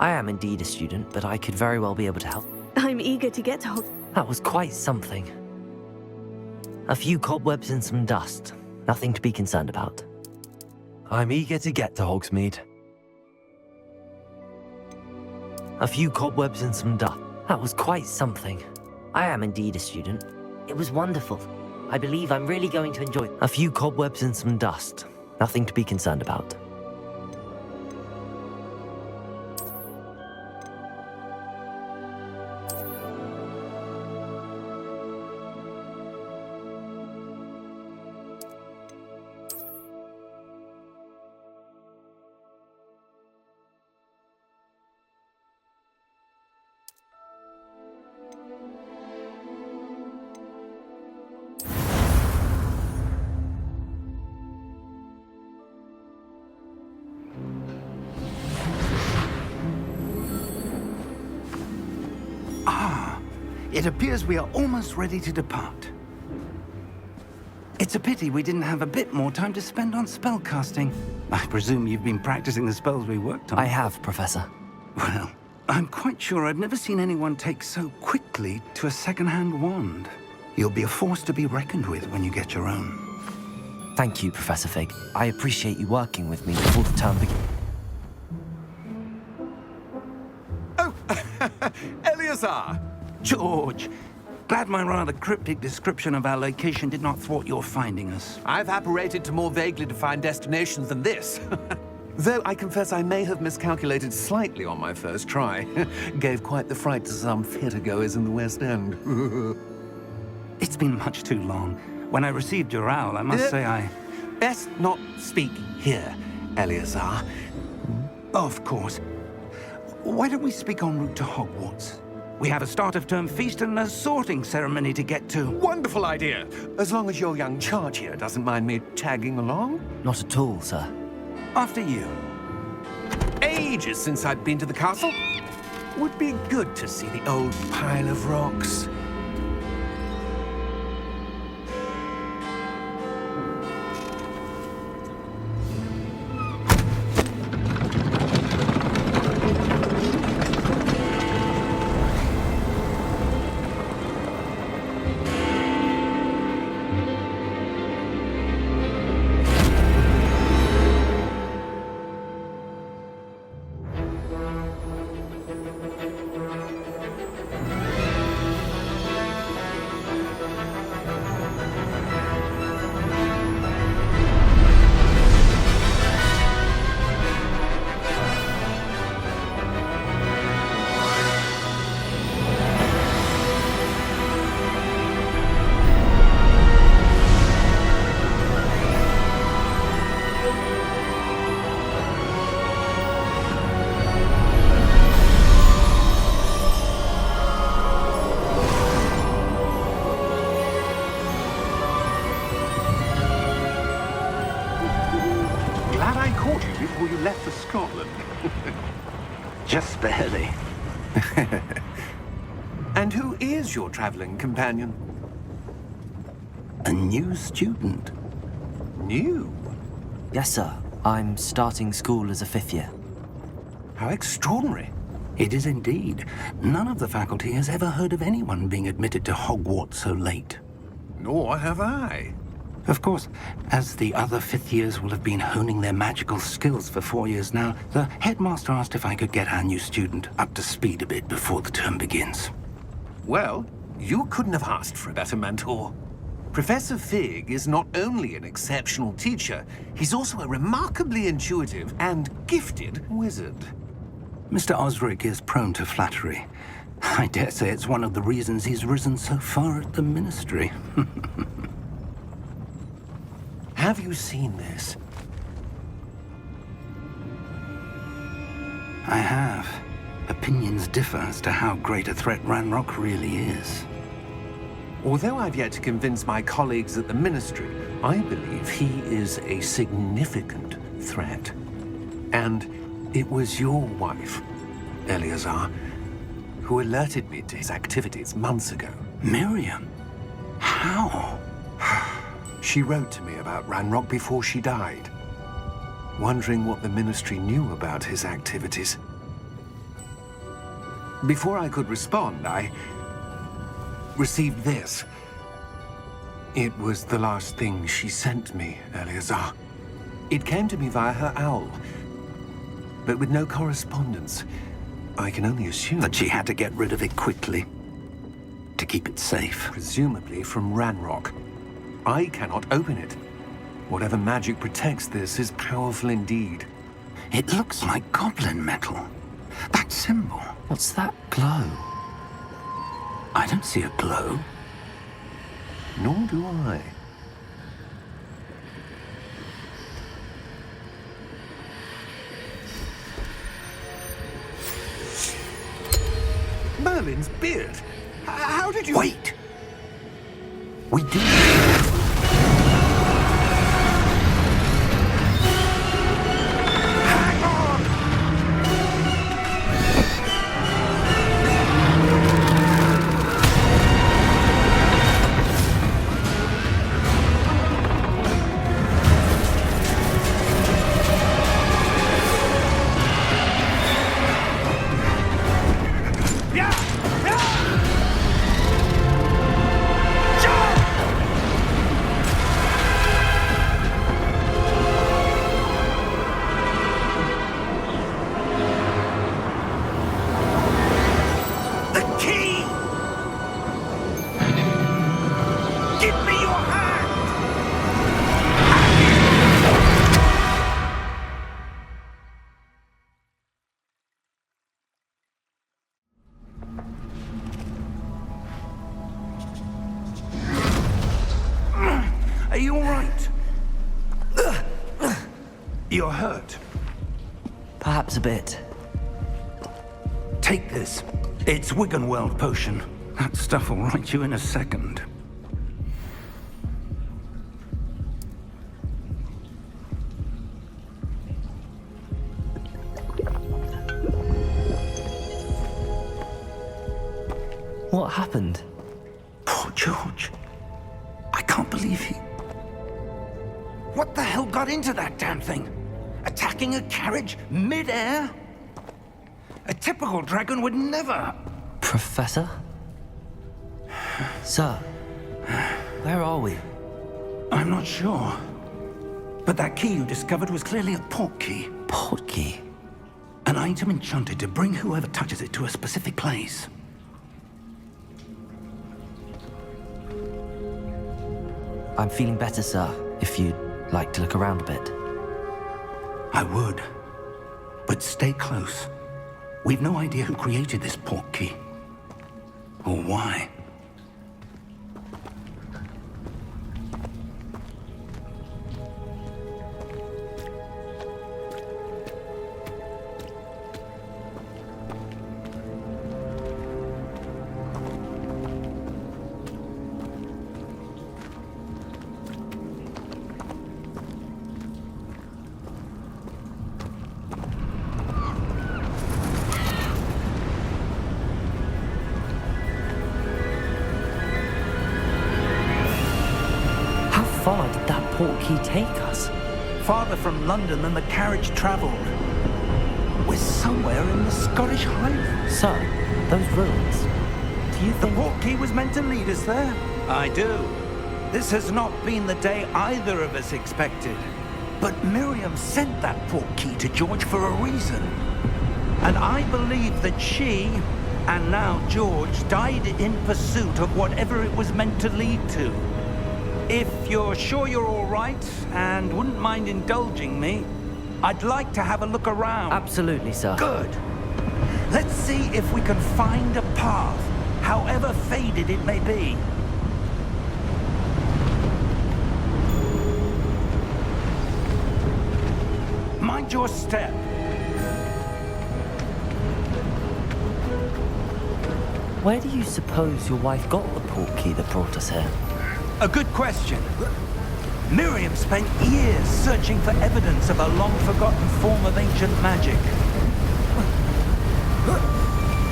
I am indeed a student, but I could very well be able to help. I'm eager to get to Hogwarts. That was quite something. A few cobwebs and some dust. Nothing to be concerned about. I'm eager to get to Hogsmeade. A few cobwebs and some dust. That was quite something. I am indeed a student. It was wonderful. I believe I'm really going to enjoy a few cobwebs and some dust. Nothing to be concerned about. It appears we are almost ready to depart. It's a pity we didn't have a bit more time to spend on spellcasting. I presume you've been practicing the spells we worked on. I have, Professor. Well, I'm quite sure I've never seen anyone take so quickly to a second-hand wand. You'll be a force to be reckoned with when you get your own. Thank you, Professor Fig. I appreciate you working with me before the term begins. Oh, Eleazar! George, glad my rather cryptic description of our location did not thwart your finding us. I've apparated to more vaguely defined destinations than this. Though I confess I may have miscalculated slightly on my first try. Gave quite the fright to some theatre-goers in the West End. It's been much too long. When I received your owl, I must say I... Best not speak here, Eleazar. Of course. Why don't we speak en route to Hogwarts? We have a start-of-term feast and a sorting ceremony to get to. Wonderful idea! As long as your young charge here doesn't mind me tagging along. Not at all, sir. After you. Ages since I'd been to the castle. Would be good to see the old pile of rocks. Before you left for Scotland. Just barely. And who is your traveling companion? A new student. New? Yes, sir. I'm starting school as a 5th year. How extraordinary. It is indeed. None of the faculty has ever heard of anyone being admitted to Hogwarts so late. Nor have I. Of course, as the other 5th years will have been honing their magical skills for 4 years now, the headmaster asked if I could get our new student up to speed a bit before the term begins. Well, you couldn't have asked for a better mentor. Professor Fig is not only an exceptional teacher, he's also a remarkably intuitive and gifted wizard. Mr. Osric is prone to flattery. I dare say it's one of the reasons he's risen so far at the Ministry. Have you seen this? I have. Opinions differ as to how great a threat Ranrock really is. Although I've yet to convince my colleagues at the Ministry, I believe he is a significant threat. And it was your wife, Eleazar, who alerted me to his activities months ago. Miriam? How? She wrote to me about Ranrock before she died, wondering what the Ministry knew about his activities. Before I could respond, I received this. It was the last thing she sent me, Eleazar. It came to me via her owl, but with no correspondence. I can only assume That she had to get rid of it quickly to keep it safe. presumably from Ranrock. I cannot open it. Whatever magic protects this is powerful indeed. It looks like goblin metal. That symbol. What's that glow? I don't see a glow. Nor do I. Merlin's beard. How did you... Wait! We did. Are you all right? You're hurt. Perhaps a bit. Take this. It's Wiggenweld potion. That stuff will right you in a second. What happened? Poor George. I can't believe he... What the hell got into that damn thing? Attacking a carriage mid-air? A typical dragon would never... Professor? Sir, where are we? I'm not sure. But that key you discovered was clearly a port key. Port key? An item enchanted to bring whoever touches it to a specific place. I'm feeling better, sir, if you'd like to look around a bit. I would. But stay close. We've no idea who created this port key. Or why. How far did that port key take us? Farther from London than the carriage traveled. We're somewhere in the Scottish Highlands. Sir, those ruins. Do you The think... port key was meant to lead us there? I do. This has not been the day either of us expected. But Miriam sent that port key to George for a reason. And I believe that she, and now George, died in pursuit of whatever it was meant to lead to. If you're sure you're all right and wouldn't mind indulging me, I'd like to have a look around. Absolutely, sir. Good. Let's see if we can find a path, however faded it may be. Mind your step. Where do you suppose your wife got the port key that brought us here? A good question. Miriam spent years searching for evidence of a long-forgotten form of ancient magic.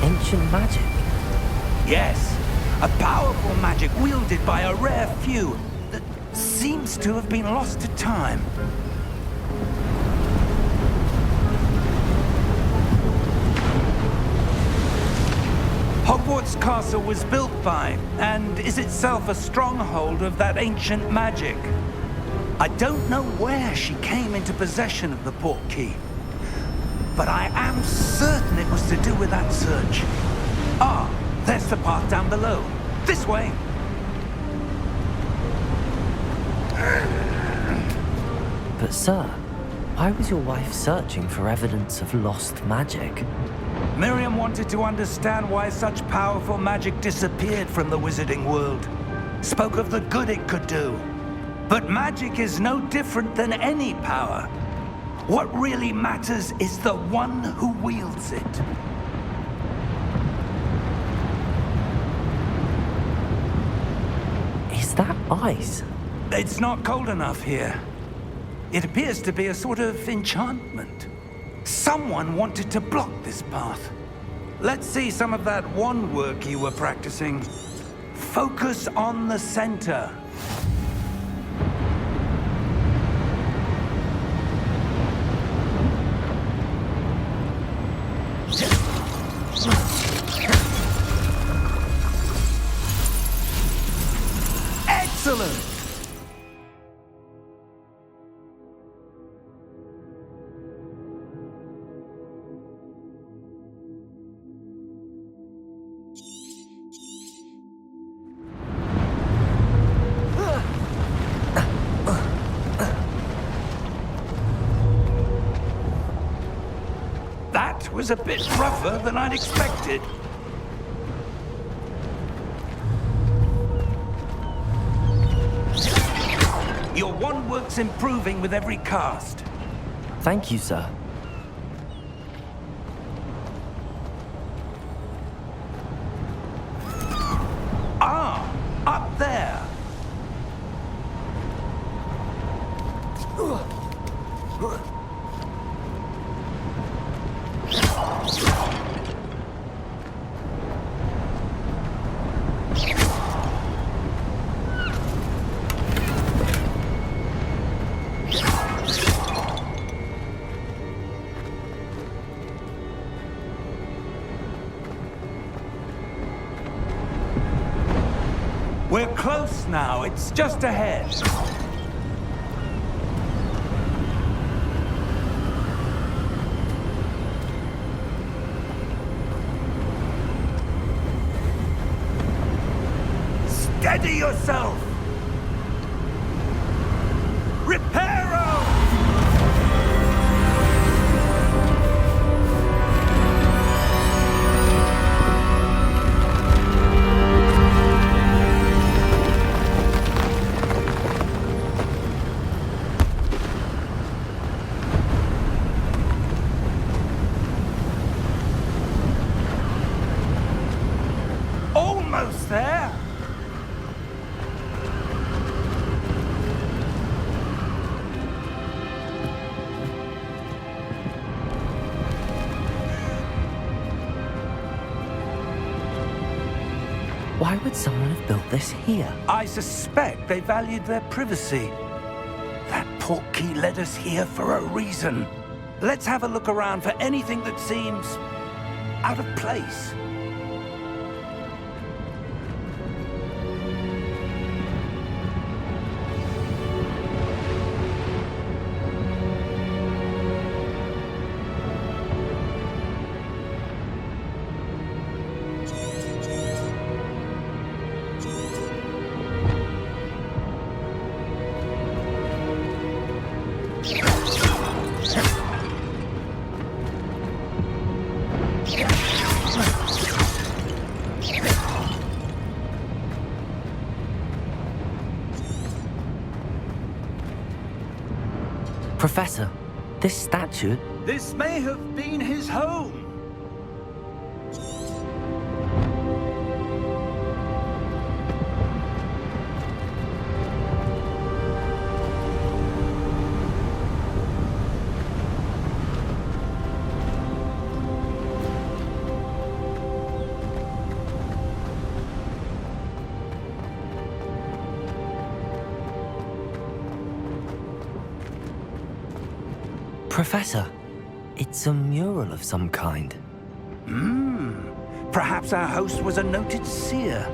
Ancient magic? Yes, a powerful magic wielded by a rare few that seems to have been lost to time. castle was built by, and is itself a stronghold of that ancient magic. I don't know where she came into possession of the portkey, but I am certain it was to do with that search. Ah, there's the path down below. This way. But sir, why was your wife searching for evidence of lost magic? Miriam wanted to understand why such powerful magic disappeared from the wizarding world. Spoke of the good it could do. But magic is no different than any power. What really matters is the one who wields it. Is that ice? It's not cold enough here. It appears to be a sort of enchantment. Someone wanted to block this path. Let's see some of that wand work you were practicing. Focus on the center. Excellent! That was a bit rougher than I'd expected. Your wand work's improving with every cast. Thank you, sir. Ah, up there. We're close now. It's just ahead. Steady yourself! Reparo! Almost there! Why would someone have built this here? I suspect they valued their privacy. That portkey led us here for a reason. Let's have a look around for anything that seems out of place. Professor, this statue... This may have been his home. Professor, it's a mural of some kind. Perhaps our host was a noted seer.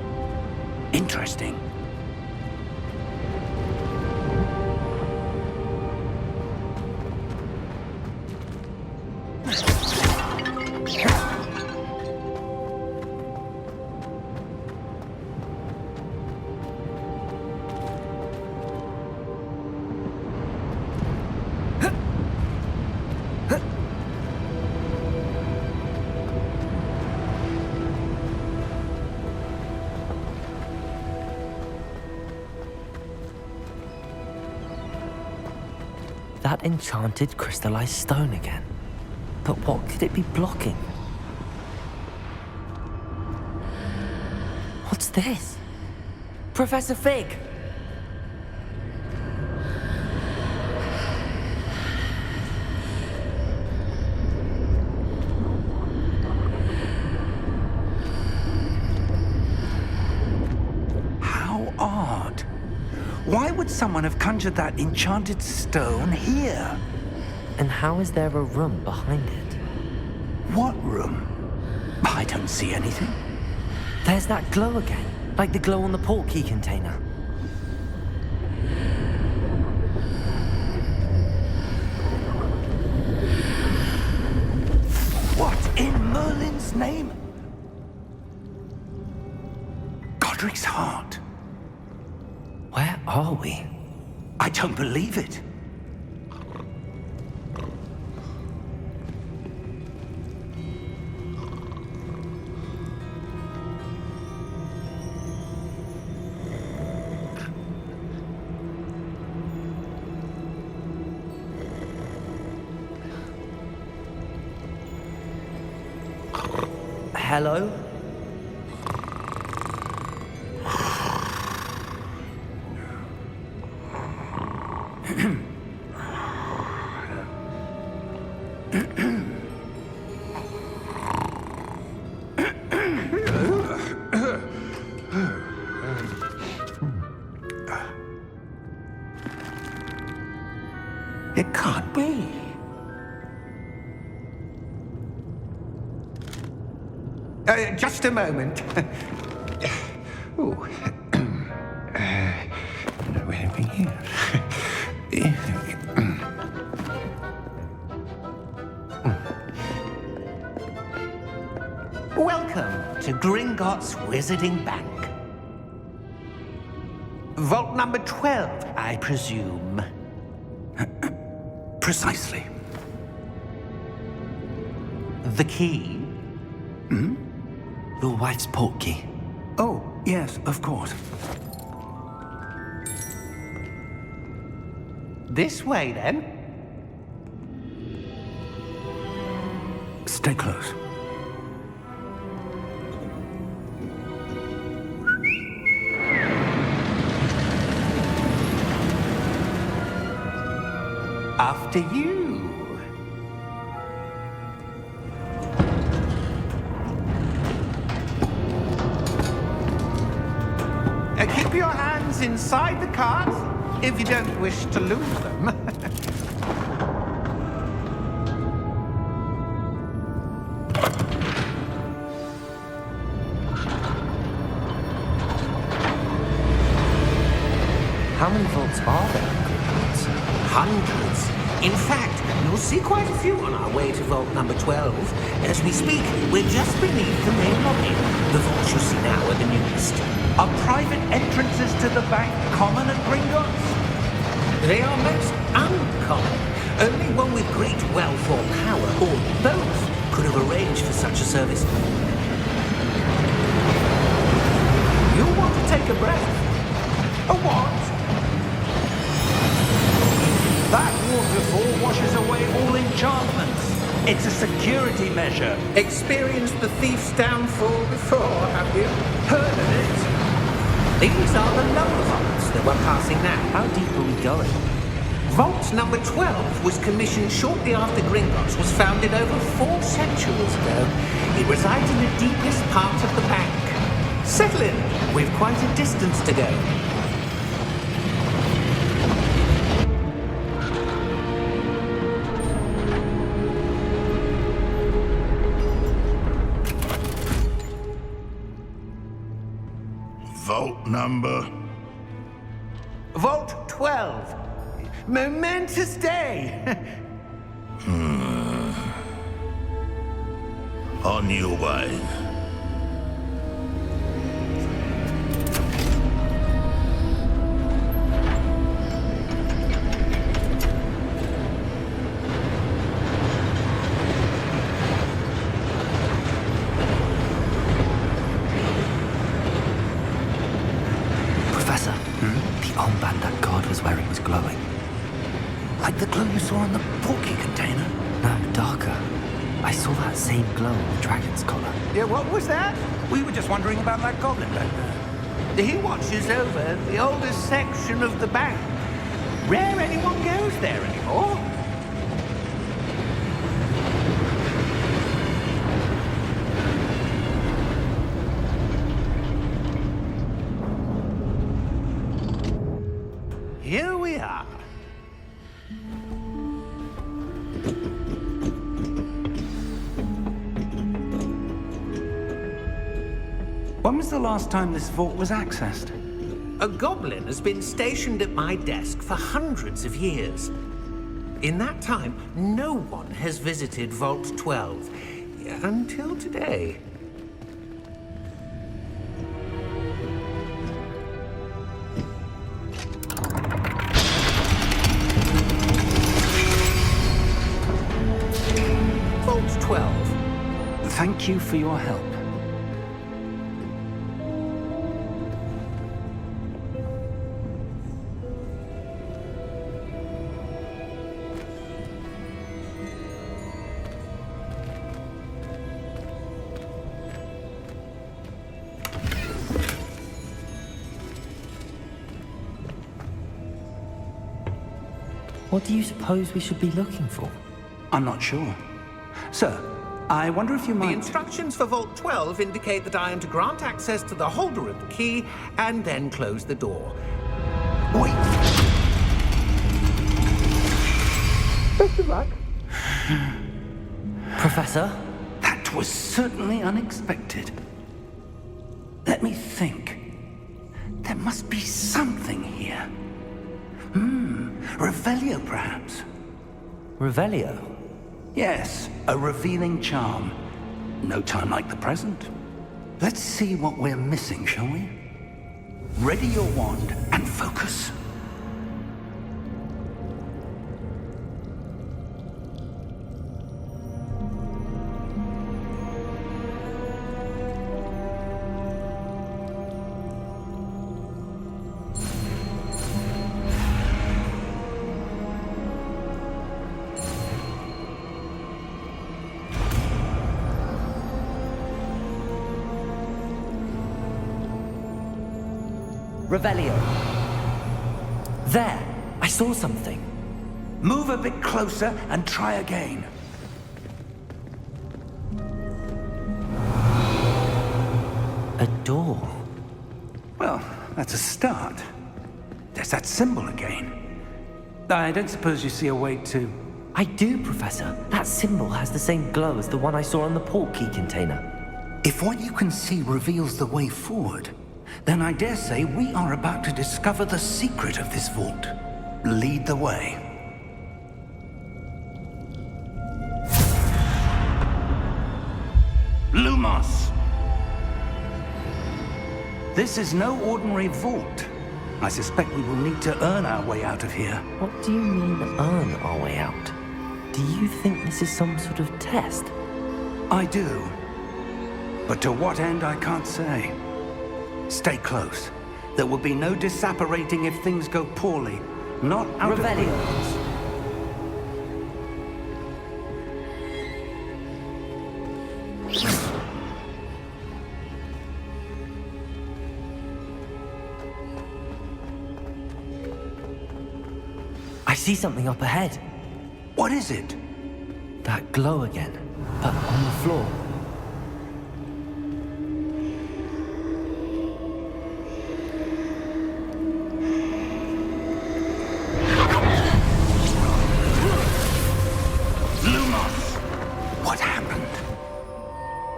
Interesting. That enchanted crystallized stone again. But what could it be blocking? What's this? Professor Fig! How odd. Why would someone have conjured that enchanted stone here? And how is there a room behind it? What room? I don't see anything. There's that glow again, like the glow on the portkey container. What in Merlin's name? Godric's heart. Where are we? I don't believe it. Hello? It can't be. Just a moment. Ooh. Where are we here? Welcome to Gringotts Wizarding Bank. Vault number 12, I presume. Precisely. The key? Your wife's portkey. Oh, yes, of course. This way, then. Stay close. After you. Keep your hands inside the cart if you don't wish to lose them. How many vaults are there in Gringotts? Hundreds. In fact, you'll see quite a few on our way to vault number 12. As we speak, we're just beneath the main lobby. The vaults you see now are the newest. Are private entrances to the bank common at Gringotts? They are most uncommon. Only one with great wealth or power, or both, could have arranged for such a service. You'll want to take a breath. A what? That waterfall washes away all enchantments. It's a security measure. Experienced the thief's downfall before, have you? Heard of it? These are the lower vaults that we're passing now. How deep are we going? Vault number 12 was commissioned shortly after Gringotts was founded over 4 centuries ago. It resides in the deepest part of the bank. Settle in. We've quite a distance to go. vault number? Vault 12. Momentous day. On your way. Professor, the armband that guard was wearing was glowing. Like the glow you saw in the porky container? No, darker. I saw that same glow on the dragon's collar. Yeah, what was that? We were just wondering about that goblin back there. He watches over the oldest section of the bank. Rare anyone goes there anymore. Here we are. When was the last time this vault was accessed? A goblin has been stationed at my desk for hundreds of years. In that time, no one has visited Vault 12. Until today. Vault 12. Thank you for your help. What do you suppose we should be looking for? I'm not sure. Sir, I wonder if you The might... instructions for Vault 12 indicate that I am to grant access to the holder of the key and then close the door. Wait! Best of luck. Professor? That was certainly unexpected. Let me think. There must be something here. Revelio, perhaps? Revelio? Yes, a revealing charm. No time like the present. Let's see what we're missing, shall we? Ready your wand and focus. Revelio. There! I saw something. Move a bit closer and try again. A door. Well, that's a start. There's that symbol again. I don't suppose you see a way to... I do, Professor. That symbol has the same glow as the one I saw on the port key container. If what you can see reveals the way forward, then I dare say we are about to discover the secret of this vault. Lead the way. Lumos! This is no ordinary vault. I suspect we will need to earn our way out of here. What do you mean, earn our way out? Do you think this is some sort of test? I do. But to what end, I can't say. Stay close. There will be no disapparating if things go poorly. Not out Revelio. of... I see something up ahead. What is it? That glow again, but on the floor. Lumos! What happened?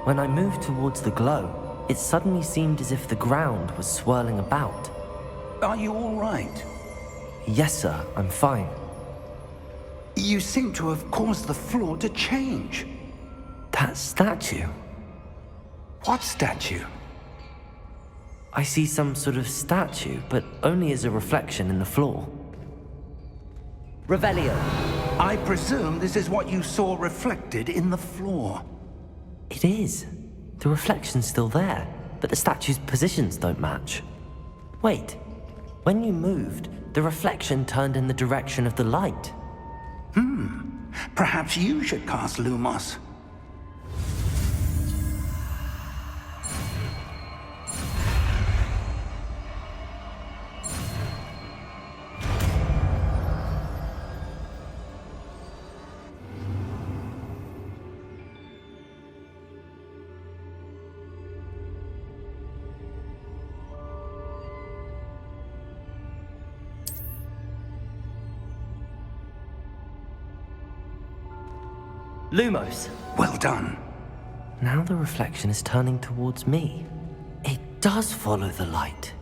When I moved towards the glow, It suddenly seemed as if the ground was swirling about. Are you all right? Yes, sir, I'm fine. You seem to have caused the floor to change. That statue. What statue? I see some sort of statue, but only as a reflection in the floor. Revelio. I presume this is what you saw reflected in the floor. It is. The reflection's still there, but the statue's positions don't match. Wait. When you moved, the reflection turned in the direction of the light. Perhaps you should cast Lumos. Lumos. Well done. Now the reflection is turning towards me. It does follow the light.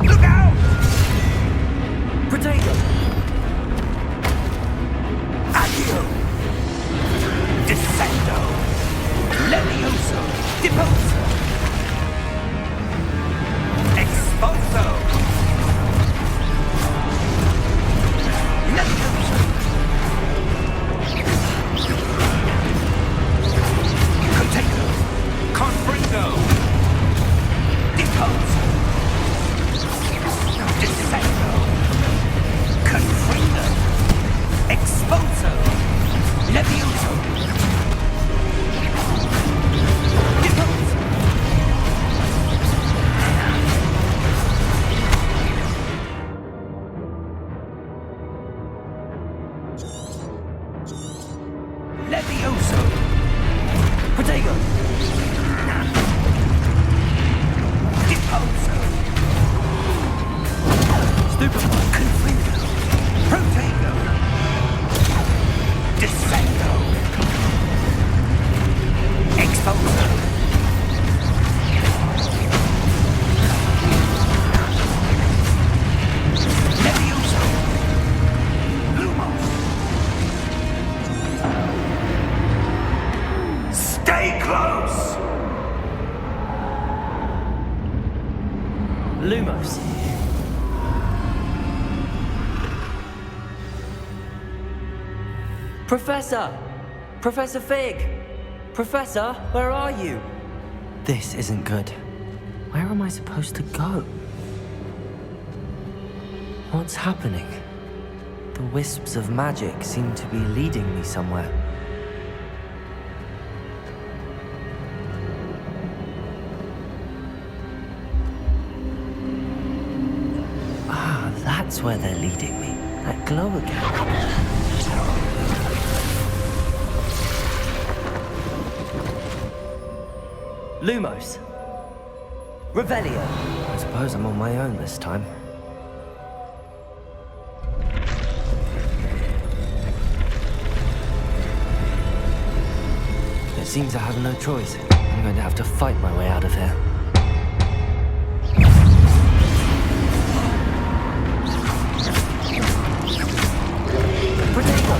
Look out! Protego! Accio! Descendo! Levioso! Deposo! Expulso! Levioso! Protego! Confringo! Deposo! Descendo! Confringo! Expulso! Levioso! Deposo! Levioso! Protego! Deposo! Stupefy! Confringo! Protego! Descendo! Expulso! Levioso! Lumos! Stay close! Lumos. Professor! Professor Fig! Professor, where are you? This isn't good. Where am I supposed to go? What's happening? The wisps of magic seem to be leading me somewhere. Ah, that's where they're leading me. That glow again. Lumos. Revelio. I suppose I'm on my own this time. It seems I have no choice. I'm going to have to fight my way out of here. Protego!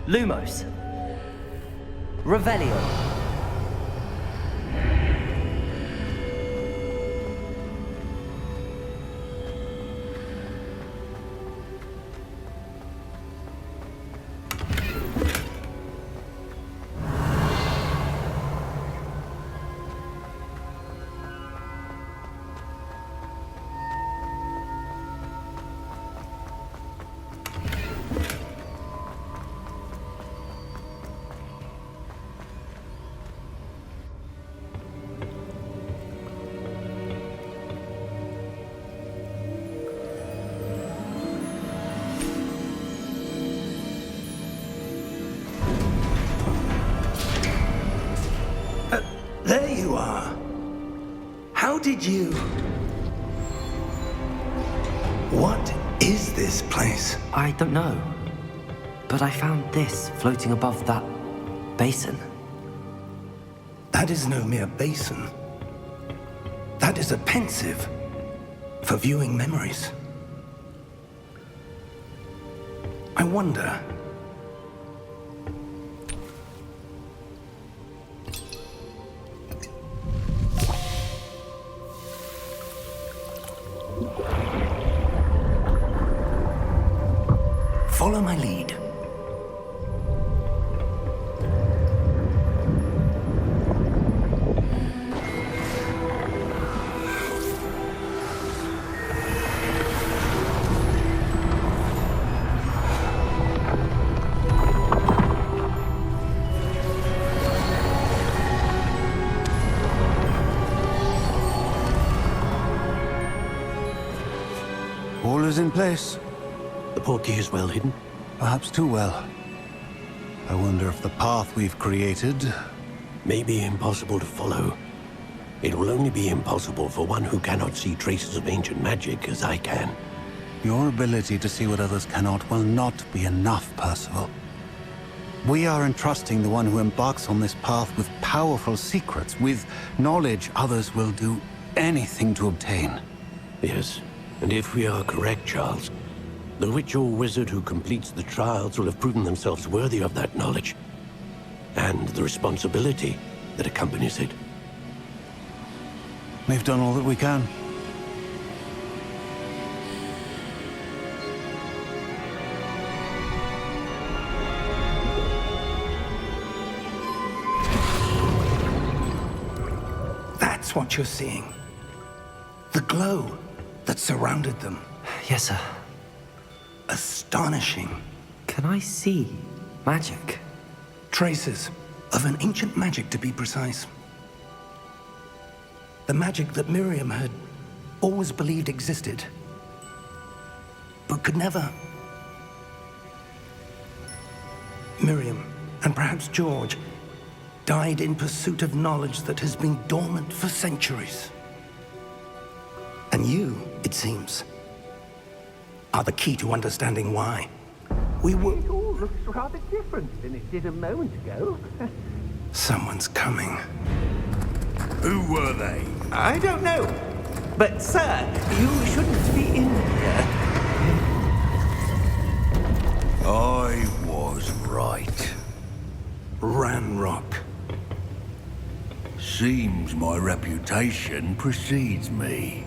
Lumos. Revelio. There you are. How did you... What is this place? I don't know. But I found this floating above that basin. That is no mere basin. That is a pensive for viewing memories. I wonder... Follow my lead. All is in place. The portkey is well hidden. Perhaps too well. I wonder if the path we've created... May be impossible to follow. It will only be impossible for one who cannot see traces of ancient magic as I can. Your ability to see what others cannot will not be enough, Percival. We are entrusting the one who embarks on this path with powerful secrets, with knowledge others will do anything to obtain. Yes, and if we are correct, Charles, the witch or wizard who completes the trials will have proven themselves worthy of that knowledge, and the responsibility that accompanies it. We've done all that we can. That's what you're seeing. The glow that surrounded them. Yes, sir. Astonishing. Can I see magic? Traces of an ancient magic, to be precise. The magic that Miriam had always believed existed, but could never. Miriam, and perhaps George, died in pursuit of knowledge that has been dormant for centuries. And you, it seems, are the key to understanding why. We were... It all looks rather different than it did a moment ago. Someone's coming. Who were they? I don't know. But, sir, you shouldn't be in here. I was right. Ranrock. Seems my reputation precedes me.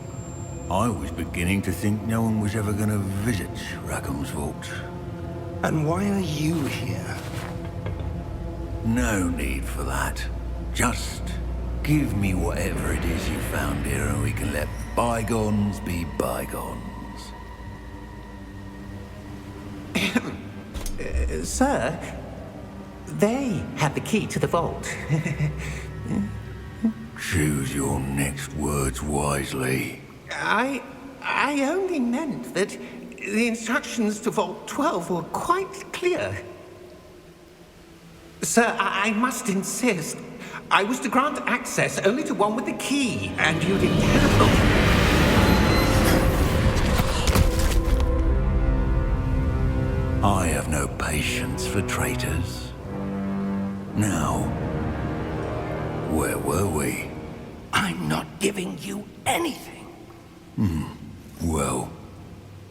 I was beginning to think no one was ever going to visit Rackham's vault. And why are you here? No need for that. Just give me whatever it is you found here and we can let bygones be bygones. Sir, they have the key to the vault. Choose your next words wisely. I only meant that the instructions to Vault 12 were quite clear. Sir, I must insist. I was to grant access only to one with the key, and you didn't have. I have no patience for traitors. Now, where were we? I'm not giving you anything. Well,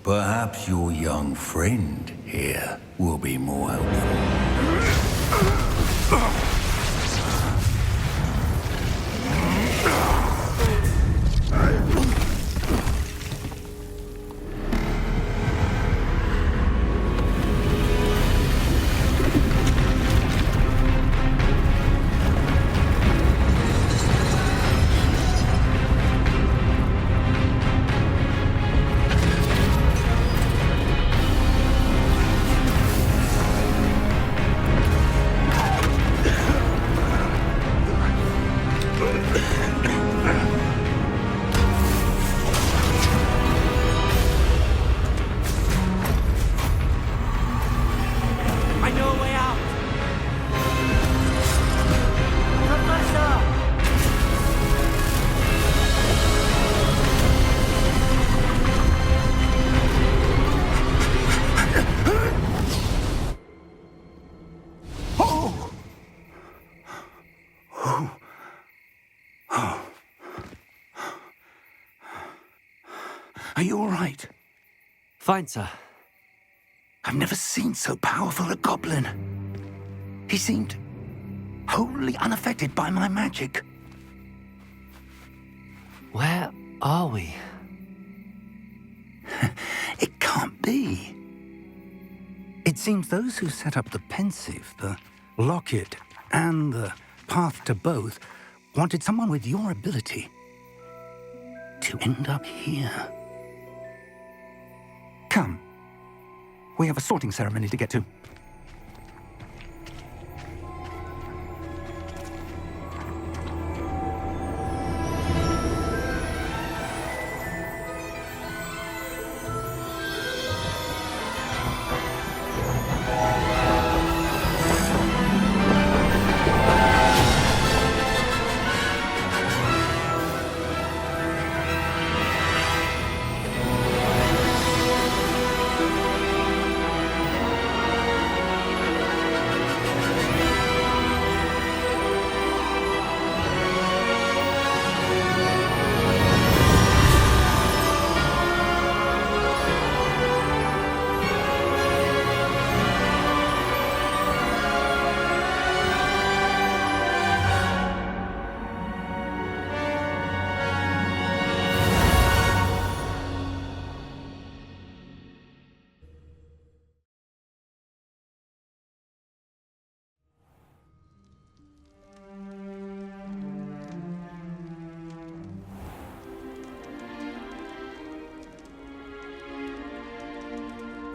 Perhaps your young friend here will be more helpful. Are you all right? Fine, sir. I've never seen so powerful a goblin. He seemed wholly unaffected by my magic. Where are we? It can't be. It seems those who set up the pensive, the locket, and the path to both wanted someone with your ability to end up here. Come. We have a sorting ceremony to get to.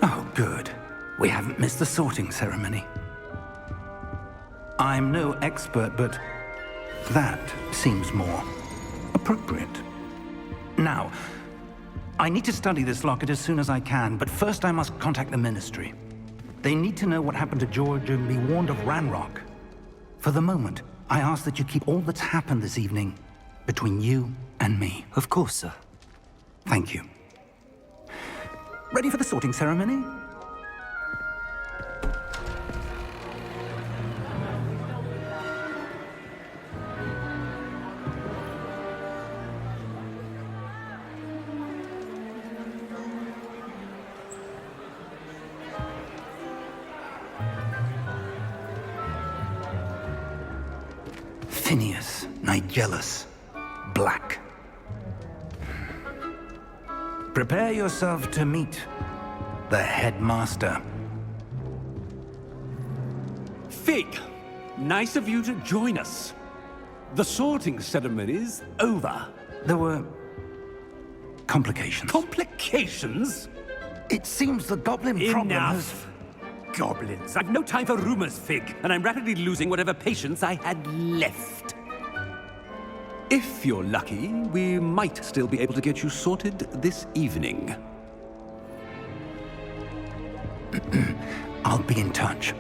Oh, good. We haven't missed the sorting ceremony. I'm no expert, but that seems more appropriate. Now, I need to study this locket as soon as I can, but first I must contact the Ministry. They need to know what happened to George and be warned of Ranrock. For the moment, I ask that you keep all that's happened this evening between you and me. Of course, sir. Thank you. Ready for the sorting ceremony? Phineas Nigellus Black. Prepare yourself to meet the headmaster. Fig, nice of you to join us. The sorting ceremony's over. There were complications. Complications? It seems the goblin problem has... Enough. Goblins. I've no time for rumors, Fig, and I'm rapidly losing whatever patience I had left. If you're lucky, we might still be able to get you sorted this evening. I'll be in touch.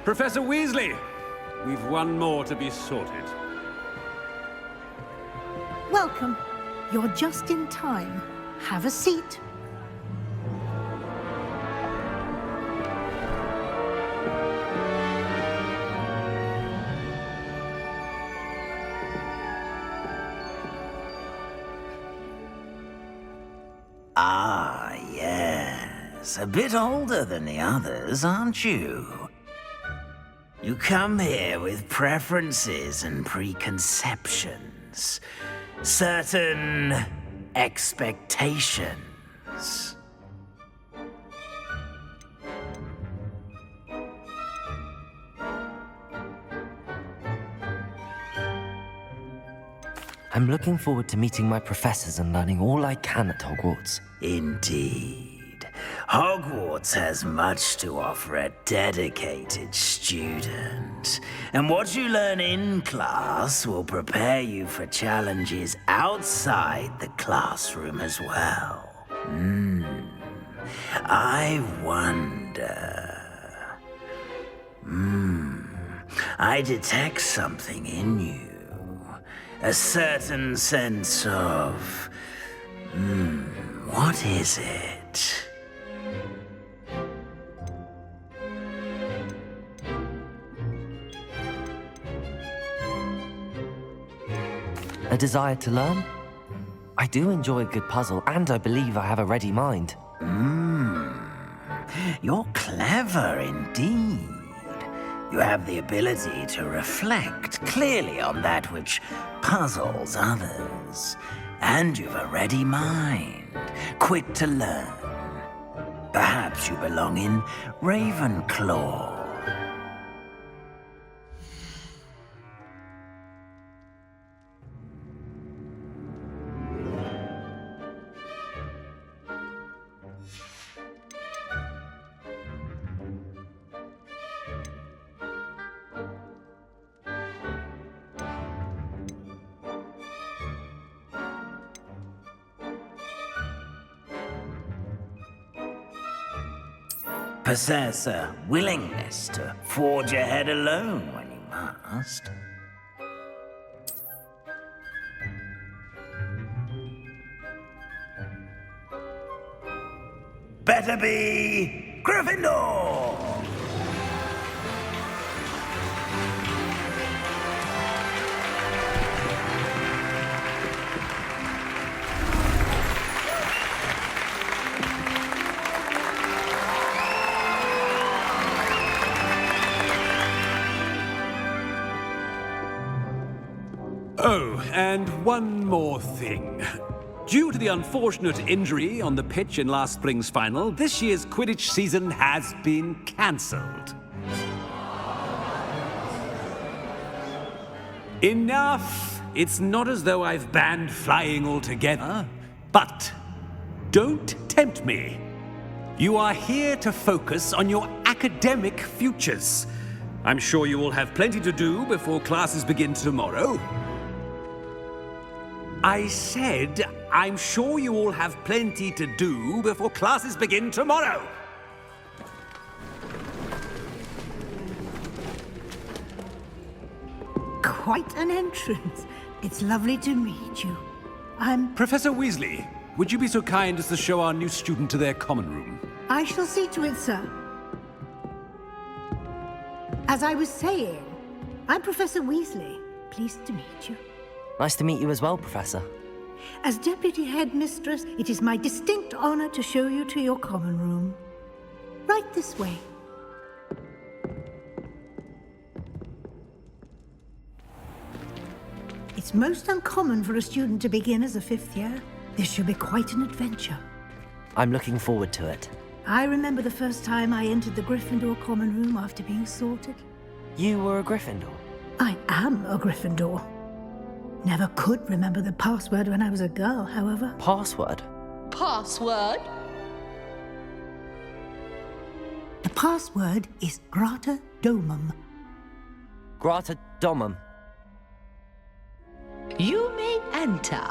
Professor Weasley, we've one more to be sorted. Welcome. You're just in time. Have a seat. Yes, a bit older than the others, aren't you? You come here with preferences and preconceptions. Certain expectations. I'm looking forward to meeting my professors and learning all I can at Hogwarts. Indeed. Hogwarts has much to offer a dedicated student. And what you learn in class will prepare you for challenges outside the classroom as well. I wonder... I detect something in you. A certain sense of... what is it? A desire to learn? I do enjoy a good puzzle, and I believe I have a ready mind. You're clever indeed. You have the ability to reflect clearly on that which puzzles others. And you've a ready mind, quick to learn. Perhaps you belong in Ravenclaw. Possess a willingness to forge ahead alone when you must. Better be Gryffindor! Oh, and one more thing. Due to the unfortunate injury on the pitch in last spring's final, this year's Quidditch season has been cancelled. Enough! It's not as though I've banned flying altogether, but don't tempt me. You are here to focus on your academic futures. I'm sure you will have plenty to do before classes begin tomorrow. I said, I'm sure you all have plenty to do before classes begin tomorrow. Quite an entrance. It's lovely to meet you. I'm... Professor Weasley, would you be so kind as to show our new student to their common room? I shall see to it, sir. As I was saying, I'm Professor Weasley. Pleased to meet you. Nice to meet you as well, Professor. As Deputy Headmistress, it is my distinct honor to show you to your common room. Right this way. It's most uncommon for a student to begin as a fifth year. This should be quite an adventure. I'm looking forward to it. I remember the first time I entered the Gryffindor common room after being sorted. You were a Gryffindor? I am a Gryffindor. Never could remember the password when I was a girl, however. Password? Password? The password is Grata Domum. Grata Domum. You may enter.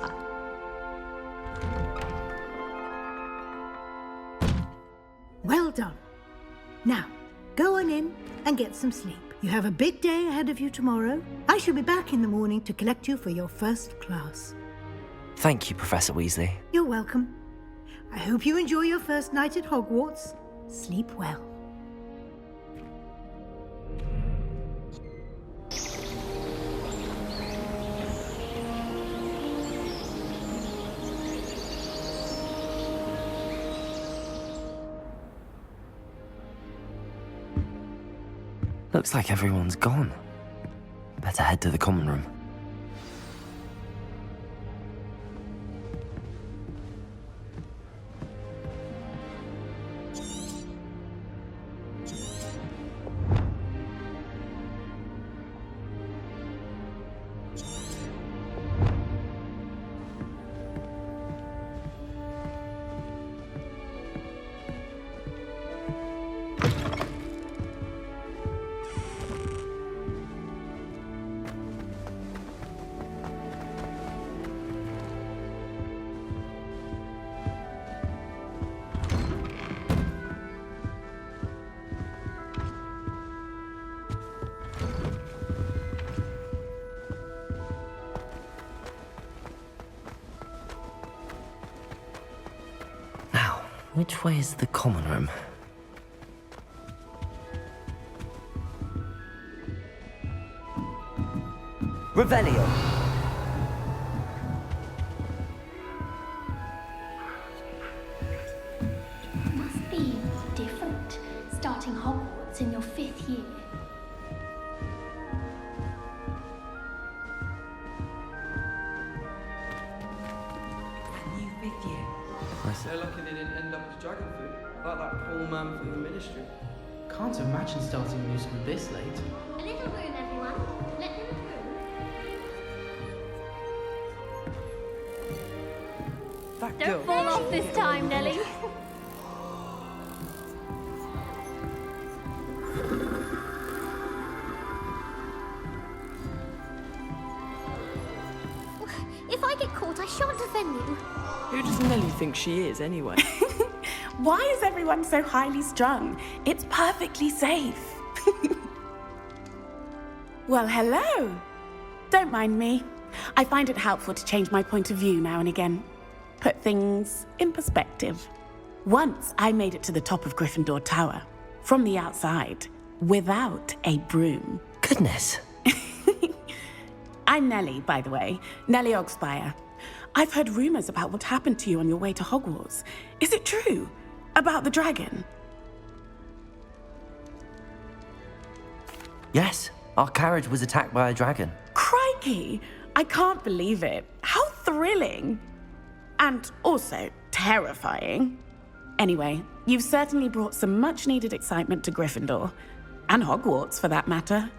Well done. Now, go on in and get some sleep. You have a big day ahead of you tomorrow. I shall be back in the morning to collect you for your first class. Thank you, Professor Weasley. You're welcome. I hope you enjoy your first night at Hogwarts. Sleep well. Looks like everyone's gone. Better head to the common room. Which way is the common room? Revelio! Must be different, starting Hogwarts in your 5th year. They're lucky they didn't end up as dragon food, like that poor man from the ministry. Can't imagine starting new school this late. A little room, everyone. Let them through. Don't fall off this time, Nelly. If I get caught, I shan't offend you. Who does Nelly think she is, anyway? Why is everyone so highly strung? It's perfectly safe. Well, hello. Don't mind me. I find it helpful to change my point of view now and again. Put things in perspective. Once I made it to the top of Gryffindor Tower, from the outside, without a broom. Goodness. I'm Nelly, by the way. Nelly Ogspire. I've heard rumors about what happened to you on your way to Hogwarts. Is it true? About the dragon? Yes, our carriage was attacked by a dragon. Crikey! I can't believe it. How thrilling! And also terrifying. Anyway, you've certainly brought some much-needed excitement to Gryffindor. And Hogwarts, for that matter.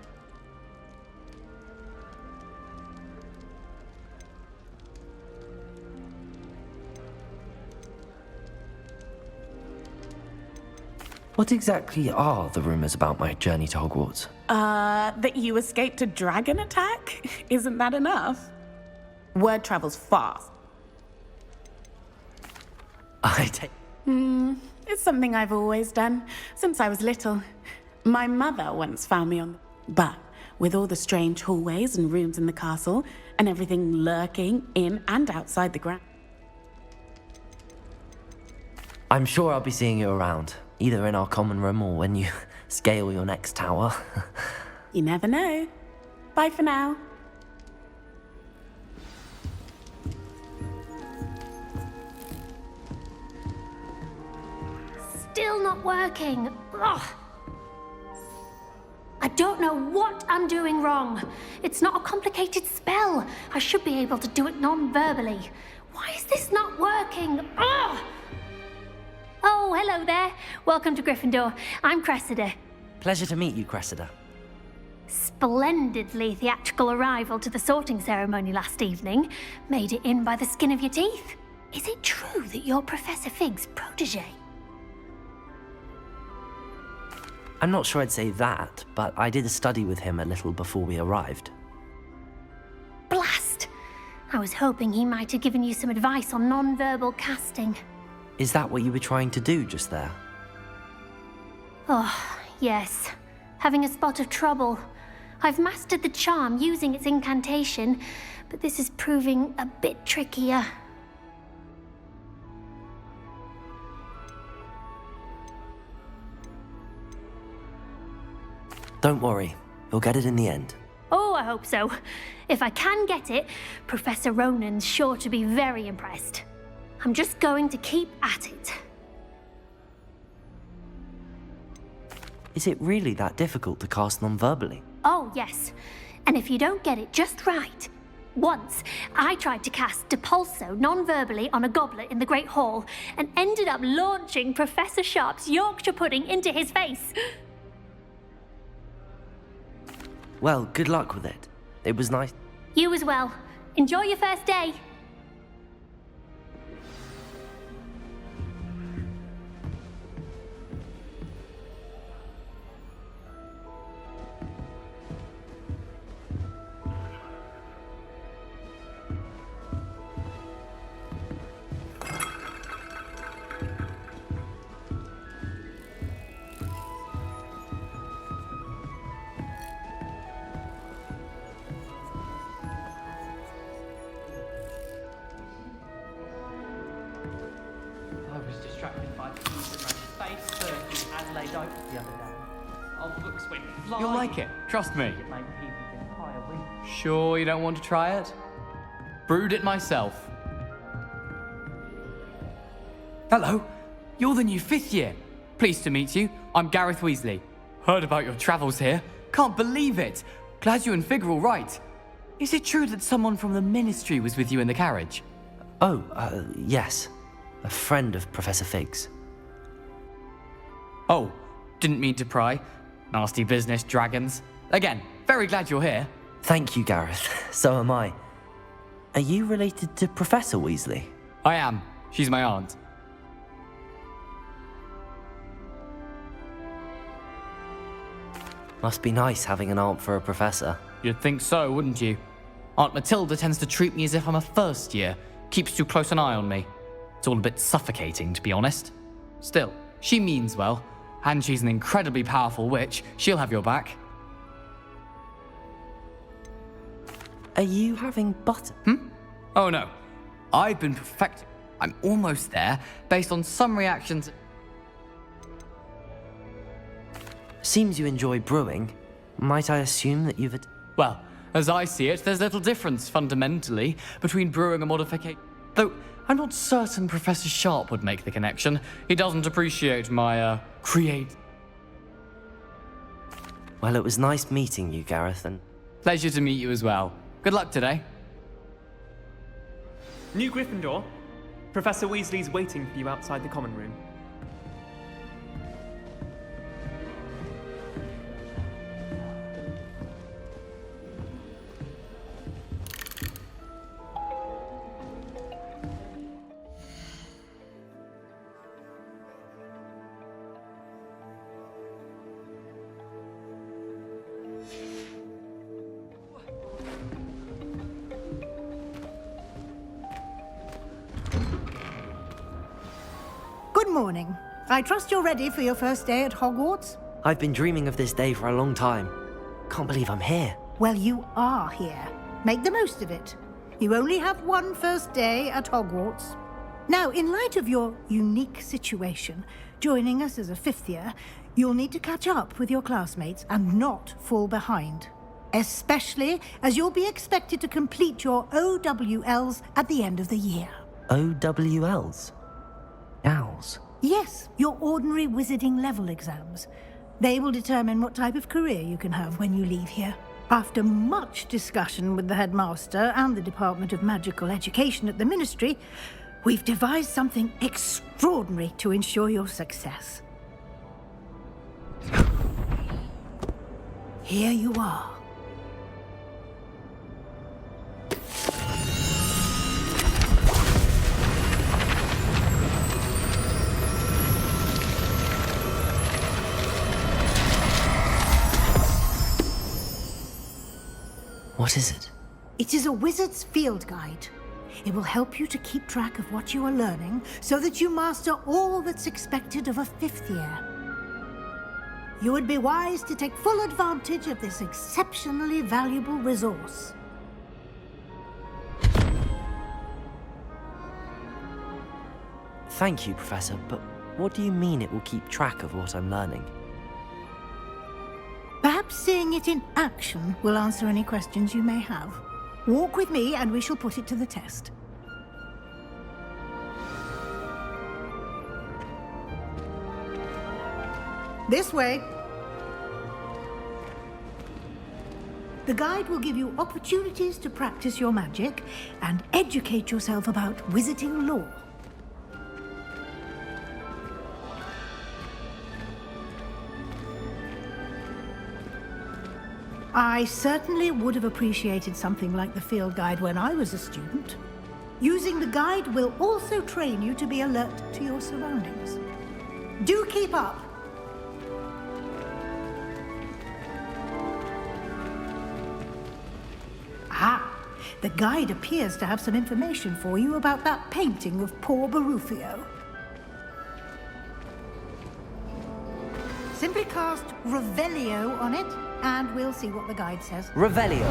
What exactly are the rumors about my journey to Hogwarts? That you escaped a dragon attack? Isn't that enough? Word travels fast. It's something I've always done, since I was little. My mother once found me on the... But with all the strange hallways and rooms in the castle, and everything lurking in and outside the ground... I'm sure I'll be seeing you around, either in our common room or when you scale your next tower. You never know. Bye for now. Still not working. Ugh. I don't know what I'm doing wrong. It's not a complicated spell. I should be able to do it non-verbally. Why is this not working? Ugh. Oh, hello there. Welcome to Gryffindor. I'm Cressida. Pleasure to meet you, Cressida. Splendidly theatrical arrival to the sorting ceremony last evening. Made it in by the skin of your teeth. Is it true that you're Professor Fig's protege? I'm not sure I'd say that, but I did study with him a little before we arrived. Blast! I was hoping he might have given you some advice on non-verbal casting. Is that what you were trying to do just there? Oh, yes. Having a spot of trouble. I've mastered the charm using its incantation, but this is proving a bit trickier. Don't worry, you'll get it in the end. Oh, I hope so. If I can get it, Professor Ronan's sure to be very impressed. I'm just going to keep at it. Is it really that difficult to cast non-verbally? Oh, yes. And if you don't get it just right. Once, I tried to cast Depulso non-verbally on a goblet in the Great Hall and ended up launching Professor Sharp's Yorkshire pudding into his face. Well, good luck with it. It was nice. You as well. Enjoy your first day. I was distracted by keys around space circling Adelaide Oak the other day. Old books went flying. You'll like it, trust me. It made people think higher wing. Sure you don't want to try it? Brewed it myself. Hello, you're the new 5th year. Pleased to meet you. I'm Gareth Weasley. Heard about your travels here. Can't believe it. Glad you and Fig are all right. Is it true that someone from the Ministry was with you in the carriage? Oh, yes. A friend of Professor Fig's. Oh, didn't mean to pry. Nasty business, dragons. Again, very glad you're here. Thank you, Gareth. So am I. Are you related to Professor Weasley? I am. She's my aunt. Must be nice having an aunt for a professor. You'd think so, wouldn't you? Aunt Matilda tends to treat me as if I'm a first year. Keeps too close an eye on me. It's all a bit suffocating, to be honest. Still, she means well, and she's an incredibly powerful witch. She'll have your back. Are you having butter? Oh no. I've been perfecting. I'm almost there, based on some reactions. Seems you enjoy brewing. Might I assume that you've... Well, as I see it, there's little difference, fundamentally, between brewing and modification. Though, I'm not certain Professor Sharp would make the connection. He doesn't appreciate my, create... Well, it was nice meeting you, Gareth, and... Pleasure to meet you as well. Good luck today. New Gryffindor. Professor Weasley's waiting for you outside the common room. Good morning. I trust you're ready for your first day at Hogwarts? I've been dreaming of this day for a long time. Can't believe I'm here. Well, you are here. Make the most of it. You only have one first day at Hogwarts. Now, in light of your unique situation, joining us as a 5th year, you'll need to catch up with your classmates and not fall behind. Especially as you'll be expected to complete your OWLs at the end of the year. OWLs? Owls? Yes, your ordinary wizarding level exams. They will determine what type of career you can have when you leave here. After much discussion with the headmaster and the Department of Magical Education at the Ministry, we've devised something extraordinary to ensure your success. Here you are. What is it? It is a wizard's field guide. It will help you to keep track of what you are learning so that you master all that's expected of a 5th year. You would be wise to take full advantage of this exceptionally valuable resource. Thank you, Professor, but what do you mean it will keep track of what I'm learning? Perhaps seeing it in action will answer any questions you may have. Walk with me and we shall put it to the test. This way. The guide will give you opportunities to practice your magic and educate yourself about wizarding lore. I certainly would have appreciated something like the field guide when I was a student. Using the guide will also train you to be alert to your surroundings. Do keep up! Ah, the guide appears to have some information for you about that painting of poor Barufio. Simply cast Revelio on it, and we'll see what the guide says. Revelio.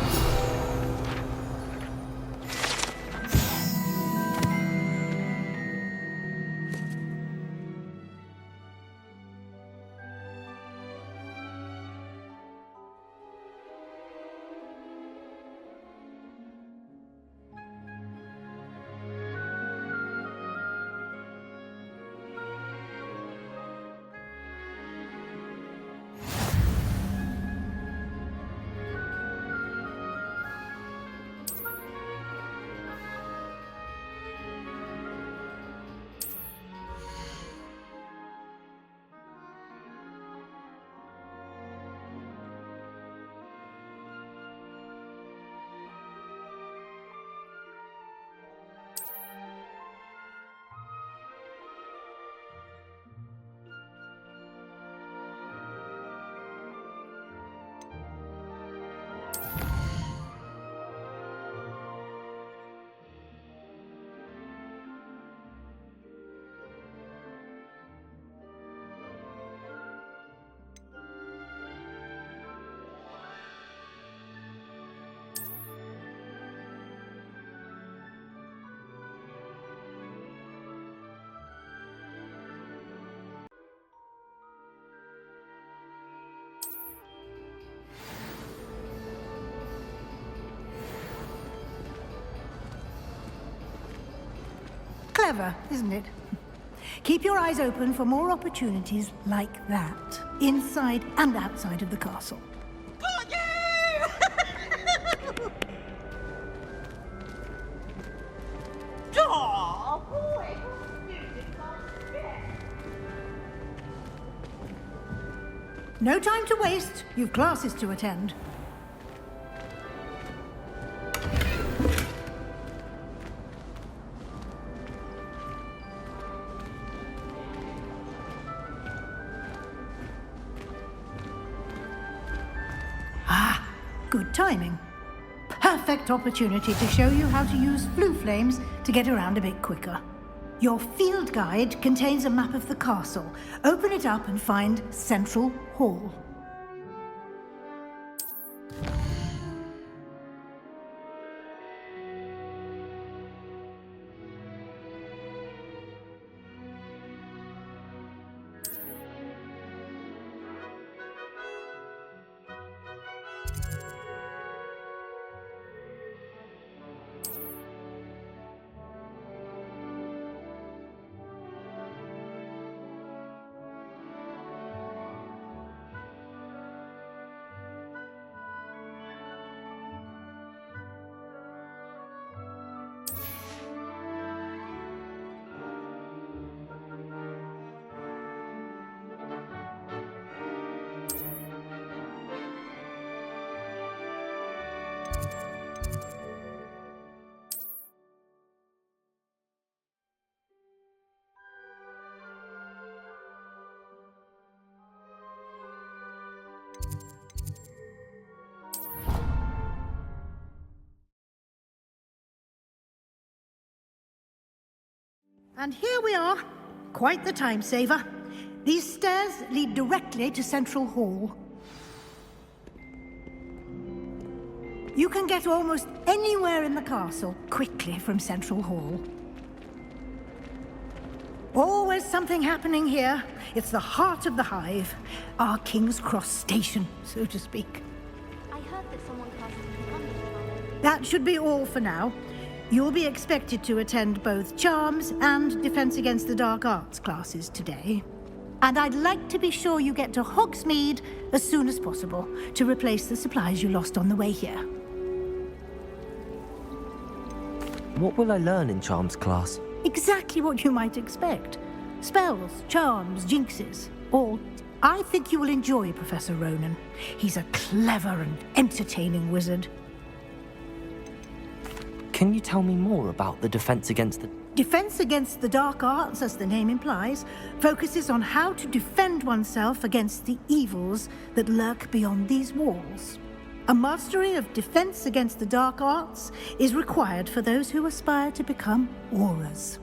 Clever, isn't it? Keep your eyes open for more opportunities like that, inside and outside of the castle. No time to waste. You've classes to attend. Good timing. Perfect opportunity to show you how to use flue flames to get around a bit quicker. Your field guide contains a map of the castle. Open it up and find Central Hall. And here we are. Quite the time saver. These stairs lead directly to Central Hall. You can get almost anywhere in the castle quickly from Central Hall. Always something happening here. It's the heart of the hive. Our King's Cross station, so to speak. I heard that someone classes in London. That should be all for now. You'll be expected to attend both Charms and Defense Against the Dark Arts classes today. And I'd like to be sure you get to Hogsmeade as soon as possible to replace the supplies you lost on the way here. What will I learn in Charms class? Exactly what you might expect. Spells, charms, jinxes, all. I think you will enjoy Professor Ronan. He's a clever and entertaining wizard. Can you tell me more about the defense against the... Defense against the dark arts, as the name implies, focuses on how to defend oneself against the evils that lurk beyond these walls. A mastery of defense against the dark arts is required for those who aspire to become auras.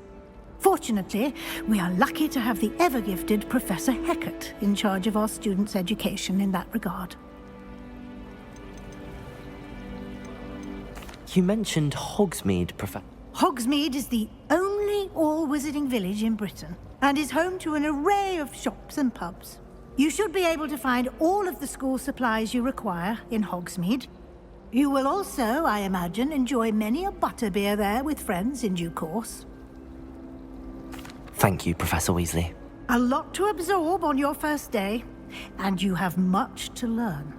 Fortunately, we are lucky to have the ever-gifted Professor Hecat in charge of our students' education in that regard. You mentioned Hogsmeade, Professor. Hogsmeade is the only all-wizarding village in Britain and is home to an array of shops and pubs. You should be able to find all of the school supplies you require in Hogsmeade. You will also, I imagine, enjoy many a butterbeer there with friends in due course. Thank you, Professor Weasley. A lot to absorb on your first day, and you have much to learn.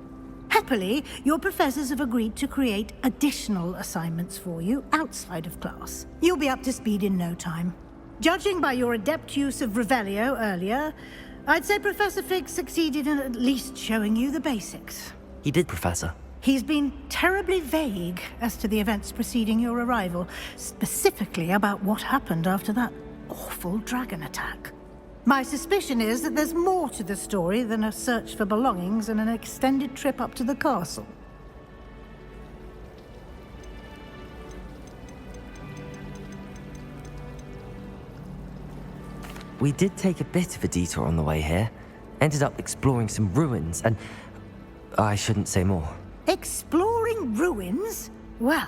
Happily, your professors have agreed to create additional assignments for you outside of class. You'll be up to speed in no time. Judging by your adept use of Revelio earlier, I'd say Professor Fig succeeded in at least showing you the basics. He did, Professor. He's been terribly vague as to the events preceding your arrival, specifically about what happened after that awful dragon attack. My suspicion is that there's more to the story than a search for belongings and an extended trip up to the castle. We did take a bit of a detour on the way here. Ended up exploring some ruins and... I shouldn't say more. Exploring ruins? Well,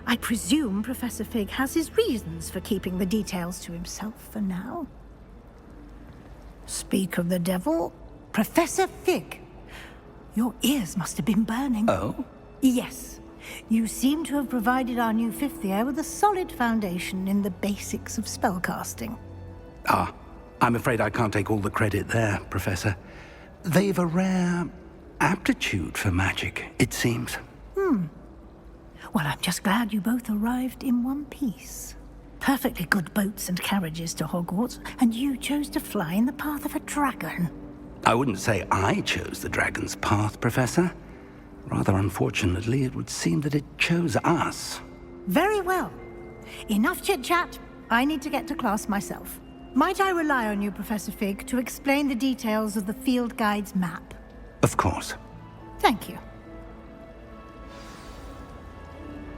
I presume Professor Fig has his reasons for keeping the details to himself for now. Speak of the devil, Professor Fig. Your ears must have been burning. Oh? Yes. You seem to have provided our new fifth year with a solid foundation in the basics of spellcasting. Ah, I'm afraid I can't take all the credit there, Professor. They've a rare aptitude for magic, it seems. Well, I'm just glad you both arrived in one piece. Perfectly good boats and carriages to Hogwarts, and you chose to fly in the path of a dragon. I wouldn't say I chose the dragon's path, Professor. Rather unfortunately, it would seem that it chose us. Very well. Enough chit-chat. I need to get to class myself. Might I rely on you, Professor Fig, to explain the details of the field guide's map? Of course. Thank you.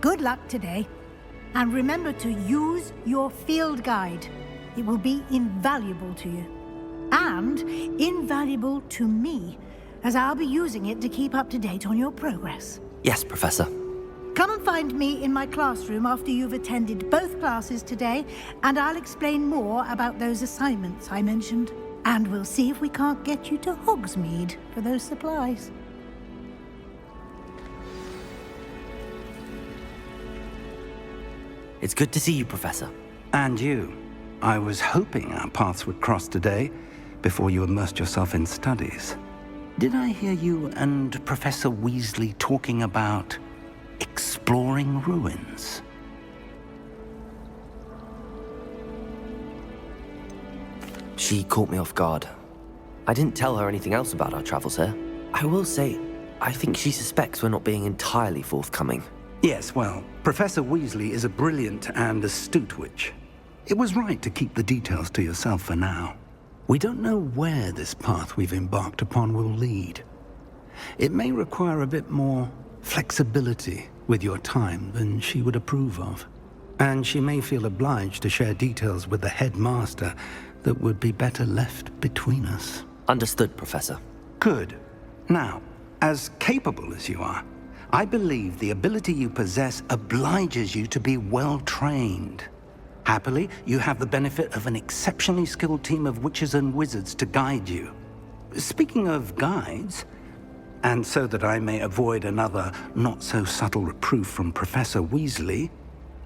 Good luck today. And remember to use your field guide. It will be invaluable to you. And invaluable to me, as I'll be using it to keep up to date on your progress. Yes, Professor. Come and find me in my classroom after you've attended both classes today, and I'll explain more about those assignments I mentioned. And we'll see if we can't get you to Hogsmeade for those supplies. It's good to see you, Professor. And you. I was hoping our paths would cross today, before you immersed yourself in studies. Did I hear you and Professor Weasley talking about exploring ruins? She caught me off guard. I didn't tell her anything else about our travels here. I will say, I think she suspects we're not being entirely forthcoming. Yes, well, Professor Weasley is a brilliant and astute witch. It was right to keep the details to yourself for now. We don't know where this path we've embarked upon will lead. It may require a bit more flexibility with your time than she would approve of. And she may feel obliged to share details with the headmaster that would be better left between us. Understood, Professor. Good. Now, as capable as you are, I believe the ability you possess obliges you to be well-trained. Happily, you have the benefit of an exceptionally skilled team of witches and wizards to guide you. Speaking of guides, and so that I may avoid another not-so-subtle reproof from Professor Weasley,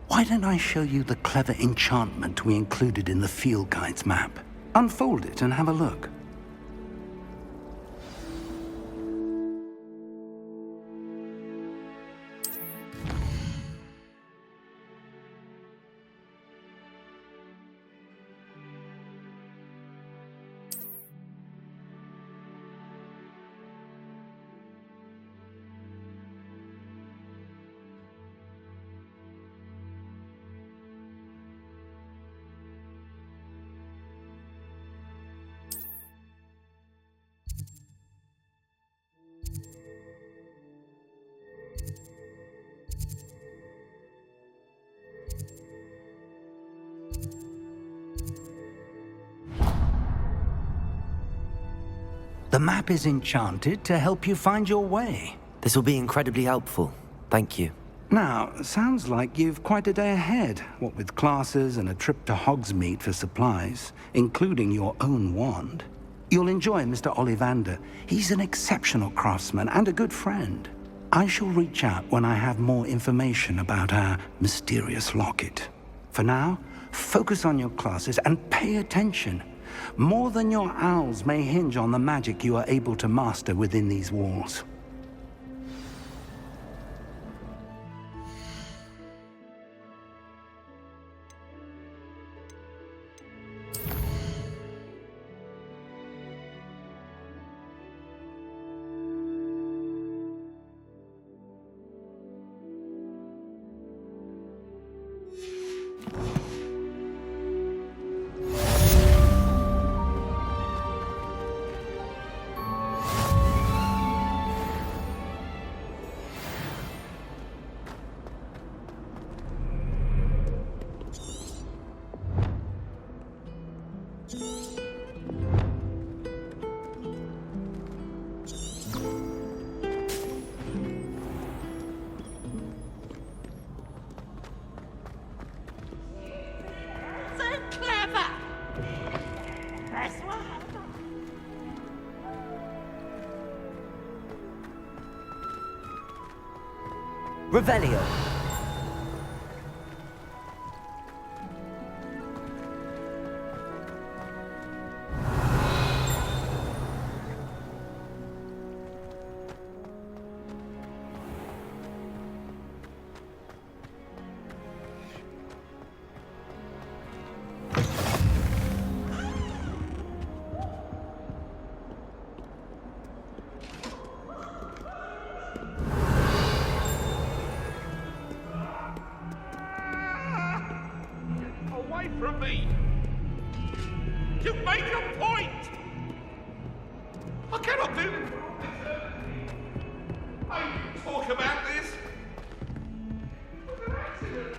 why don't I show you the clever enchantment we included in the field guide's map? Unfold it and have a look. The map is enchanted to help you find your way. This will be incredibly helpful. Thank you. Now, sounds like you've quite a day ahead, what with classes and a trip to Hogsmeade for supplies, including your own wand. You'll enjoy Mr. Ollivander. He's an exceptional craftsman and a good friend. I shall reach out when I have more information about our mysterious locket. For now, focus on your classes and pay attention. More than your owls may hinge on the magic you are able to master within these walls. Revelio. From me! You made your point! I cannot do this! I talk about this! It was an accident!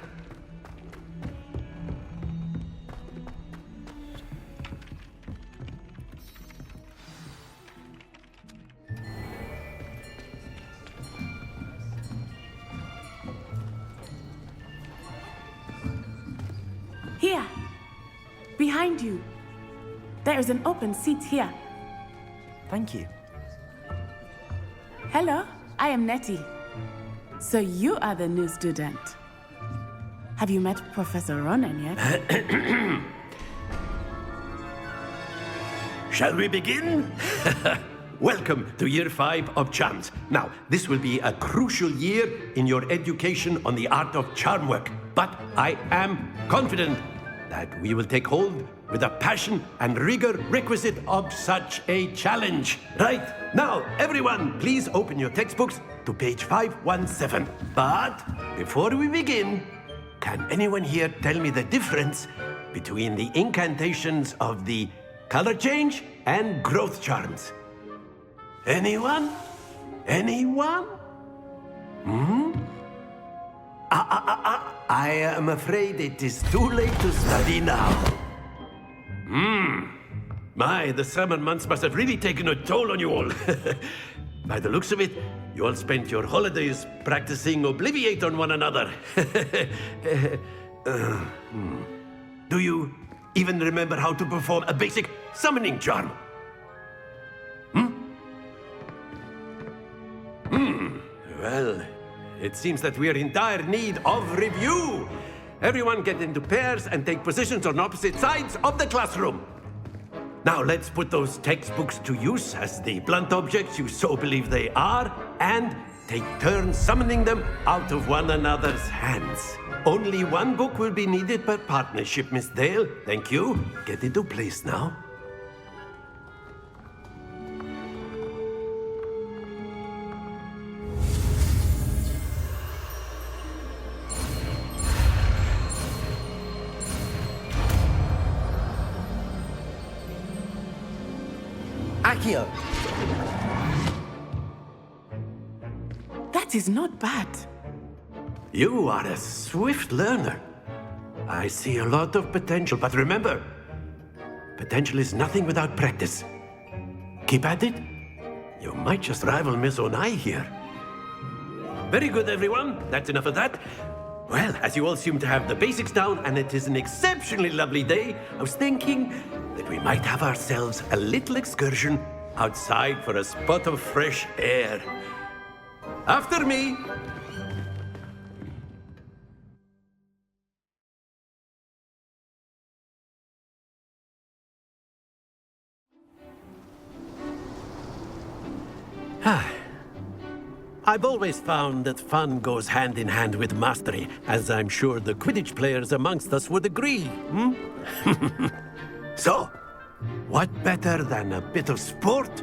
Here! Behind you. There is an open seat here. Thank you. Hello, I am Nettie. So you are the new student. Have you met Professor Ronan yet? Shall we begin? Welcome to Year 5 of Charms. Now, this will be a crucial year in your education on the art of charm work. But I am confident that we will take hold with the passion and rigor requisite of such a challenge. Right, now, everyone, please open your textbooks to page 517. But before we begin, can anyone here tell me the difference between the incantations of the color change and growth charms? Anyone? Anyone? I am afraid it is too late to study now. My, the summer months must have really taken a toll on you all. By the looks of it, you all spent your holidays practicing Obliviate on one another. Do you even remember how to perform a basic summoning charm? Well, it seems that we are in dire need of review. Everyone get into pairs and take positions on opposite sides of the classroom. Now let's put those textbooks to use as the blunt objects you so believe they are, and take turns summoning them out of one another's hands. Only one book will be needed per partnership, Miss Dale. Thank you. Get into place now. Accio! That is not bad. You are a swift learner. I see a lot of potential, but remember, potential is nothing without practice. Keep at it. You might just rival Miss Onai here. Very good, everyone. That's enough of that. Well, as you all seem to have the basics down, and it is an exceptionally lovely day, I was thinking that we might have ourselves a little excursion outside for a spot of fresh air. After me! I've always found that fun goes hand in hand with mastery, as I'm sure the Quidditch players amongst us would agree, So, what better than a bit of sport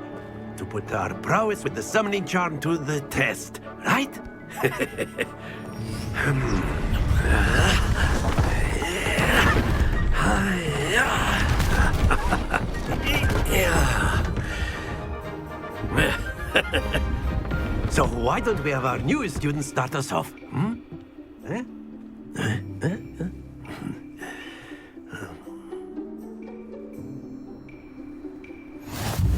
to put our prowess with the summoning charm to the test, right? So why don't we have our newest student start us off?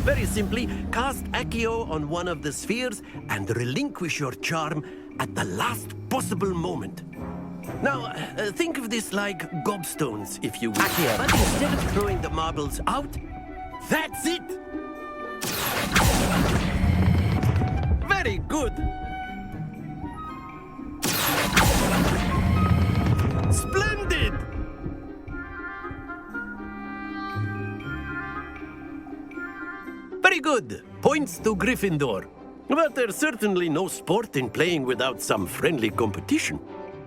Very simply, cast Accio on one of the spheres and relinquish your charm at the last possible moment. Now, think of this like gobstones, if you will. Accio. But instead of throwing the marbles out, that's it! Very good! Splendid! Very good. Points to Gryffindor. But there's certainly no sport in playing without some friendly competition.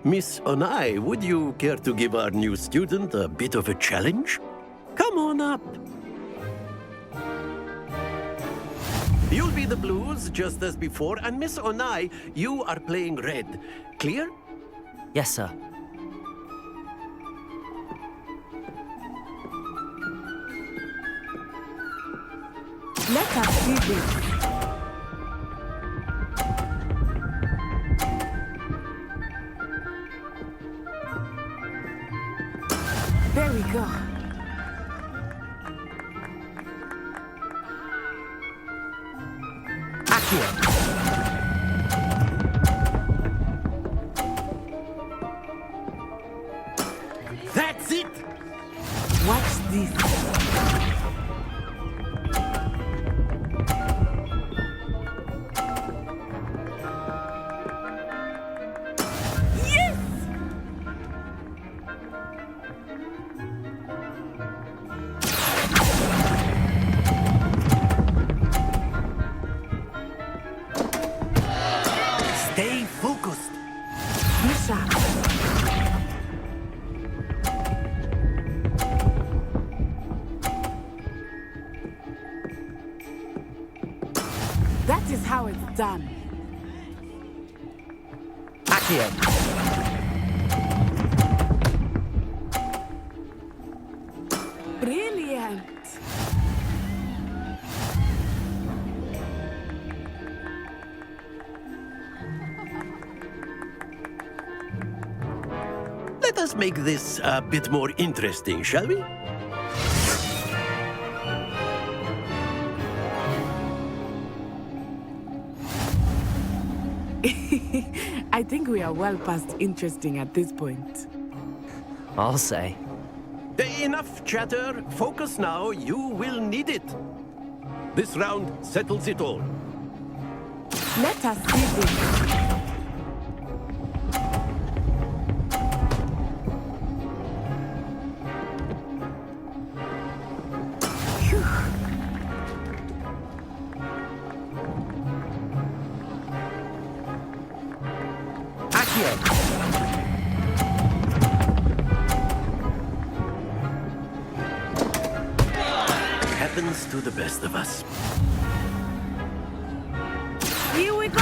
Miss Onai, would you care to give our new student a bit of a challenge? Come on up. You'll be the blues, just as before, and Miss Onai, you are playing red. Clear? Yes, sir. Let us do this. There we go. That's it! Watch this. Stay focused. Misha. That is how it's done. Accio. Brilliant. Let us make this a bit more interesting, shall we? I think we are well past interesting at this point. I'll say. Enough chatter. Focus now. You will need it. This round settles it all. Let us see this. Phew. Happens to the best of us. Here we go!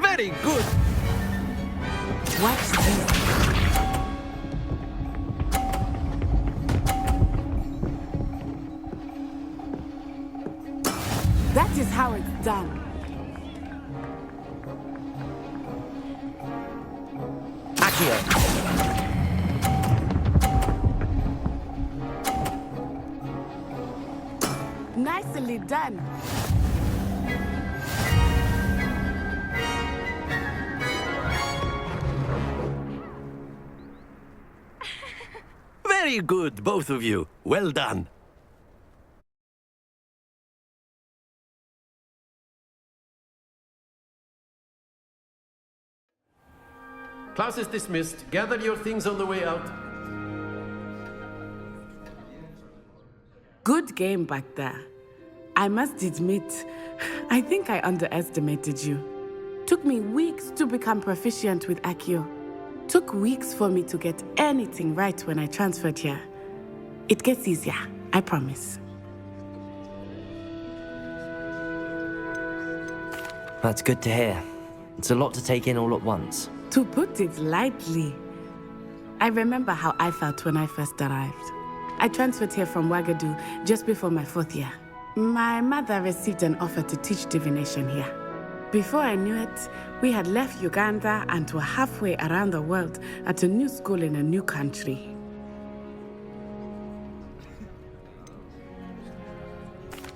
Very good. What's this? That is how it's done. Accio. Nicely done. Very good, both of you. Well done. Class is dismissed. Gather your things on the way out. Good game back there. I must admit, I think I underestimated you. Took me weeks to become proficient with Accio. Took weeks for me to get anything right when I transferred here. It gets easier, I promise. That's good to hear. It's a lot to take in all at once. To put it lightly, I remember how I felt when I first arrived. I transferred here from Ouagadougou just before my 4th year. My mother received an offer to teach divination here. Before I knew it, we had left Uganda and were halfway around the world at a new school in a new country.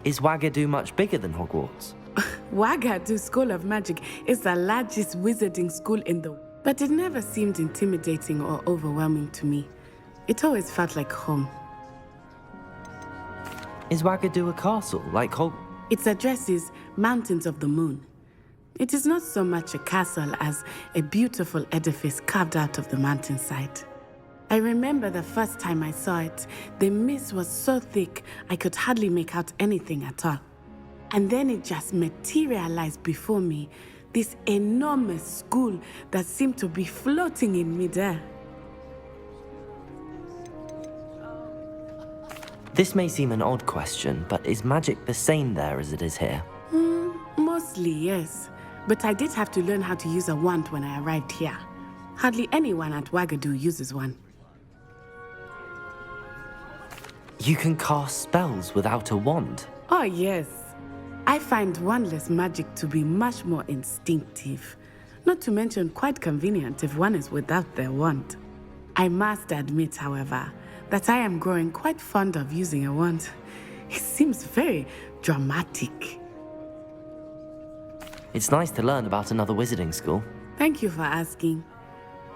Is Ouagadougou much bigger than Hogwarts? Ouagadougou School of Magic is the largest wizarding school in the world, but it never seemed intimidating or overwhelming to me. It always felt like home. Is Ouagadougou a castle, like Its address is Mountains of the Moon. It is not so much a castle as a beautiful edifice carved out of the mountainside. I remember the first time I saw it, the mist was so thick I could hardly make out anything at all. And then it just materialized before me, this enormous school that seemed to be floating in midair. This may seem an odd question, but is magic the same there as it is here? Mostly, yes. But I did have to learn how to use a wand when I arrived here. Hardly anyone at Ouagadougou uses one. You can cast spells without a wand? Oh, yes. I find wandless magic to be much more instinctive. Not to mention quite convenient if one is without their wand. I must admit, however, that I am growing quite fond of using a wand. It seems very dramatic. It's nice to learn about another wizarding school. Thank you for asking.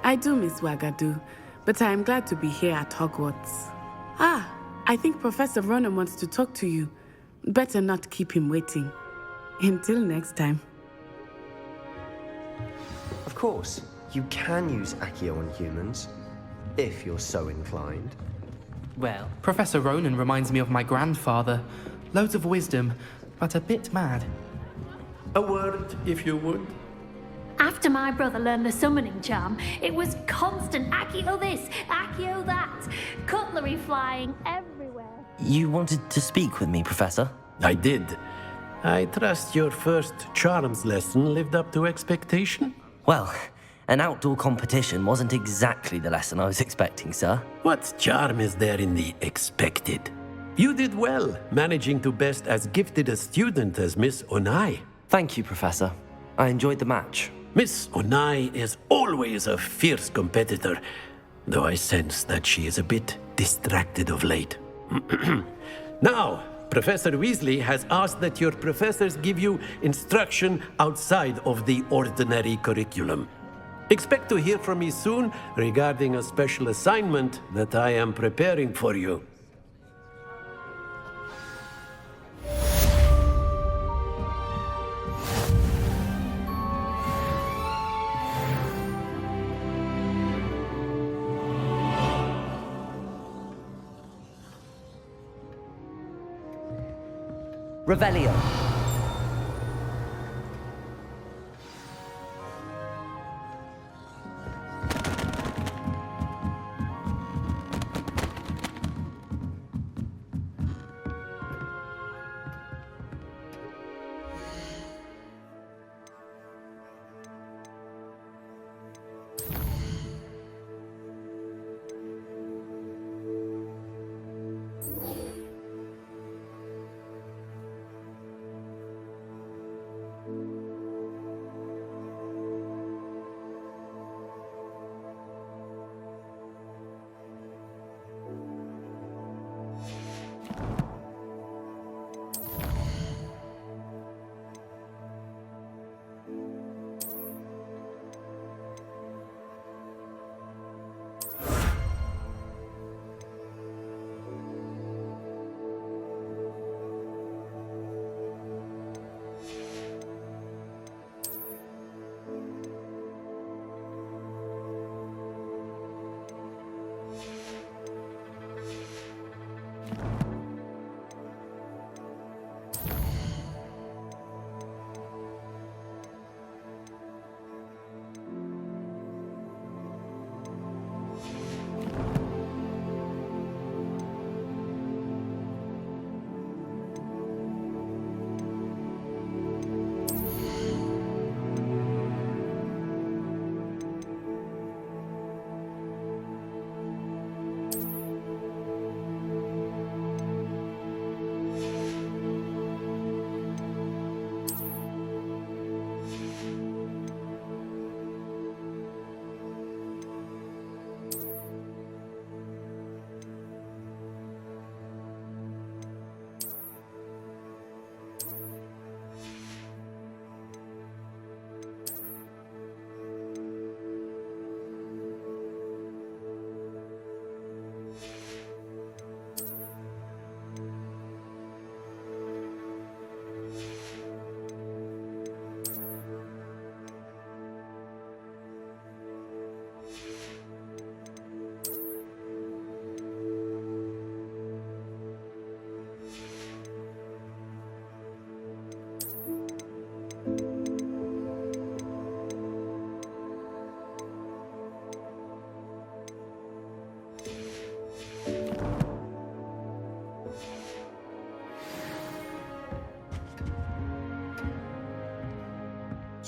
I do miss Ouagadougou, but I am glad to be here at Hogwarts. I think Professor Ronan wants to talk to you. Better not keep him waiting. Until next time. Of course, you can use Accio on humans, if you're so inclined. Well, Professor Ronan reminds me of my grandfather. Loads of wisdom, but a bit mad. A word, if you would. After my brother learned the summoning charm, it was constant Accio this, Accio that, cutlery flying everywhere. You wanted to speak with me, Professor? I did. I trust your first charms lesson lived up to expectation? Well, an outdoor competition wasn't exactly the lesson I was expecting, sir. What charm is there in the expected? You did well, managing to best as gifted a student as Miss Onai. Thank you, Professor. I enjoyed the match. Miss Onai is always a fierce competitor, though I sense that she is a bit distracted of late. Now, Professor Weasley has asked that your professors give you instruction outside of the ordinary curriculum. Expect to hear from me soon regarding a special assignment that I am preparing for you. Revelio.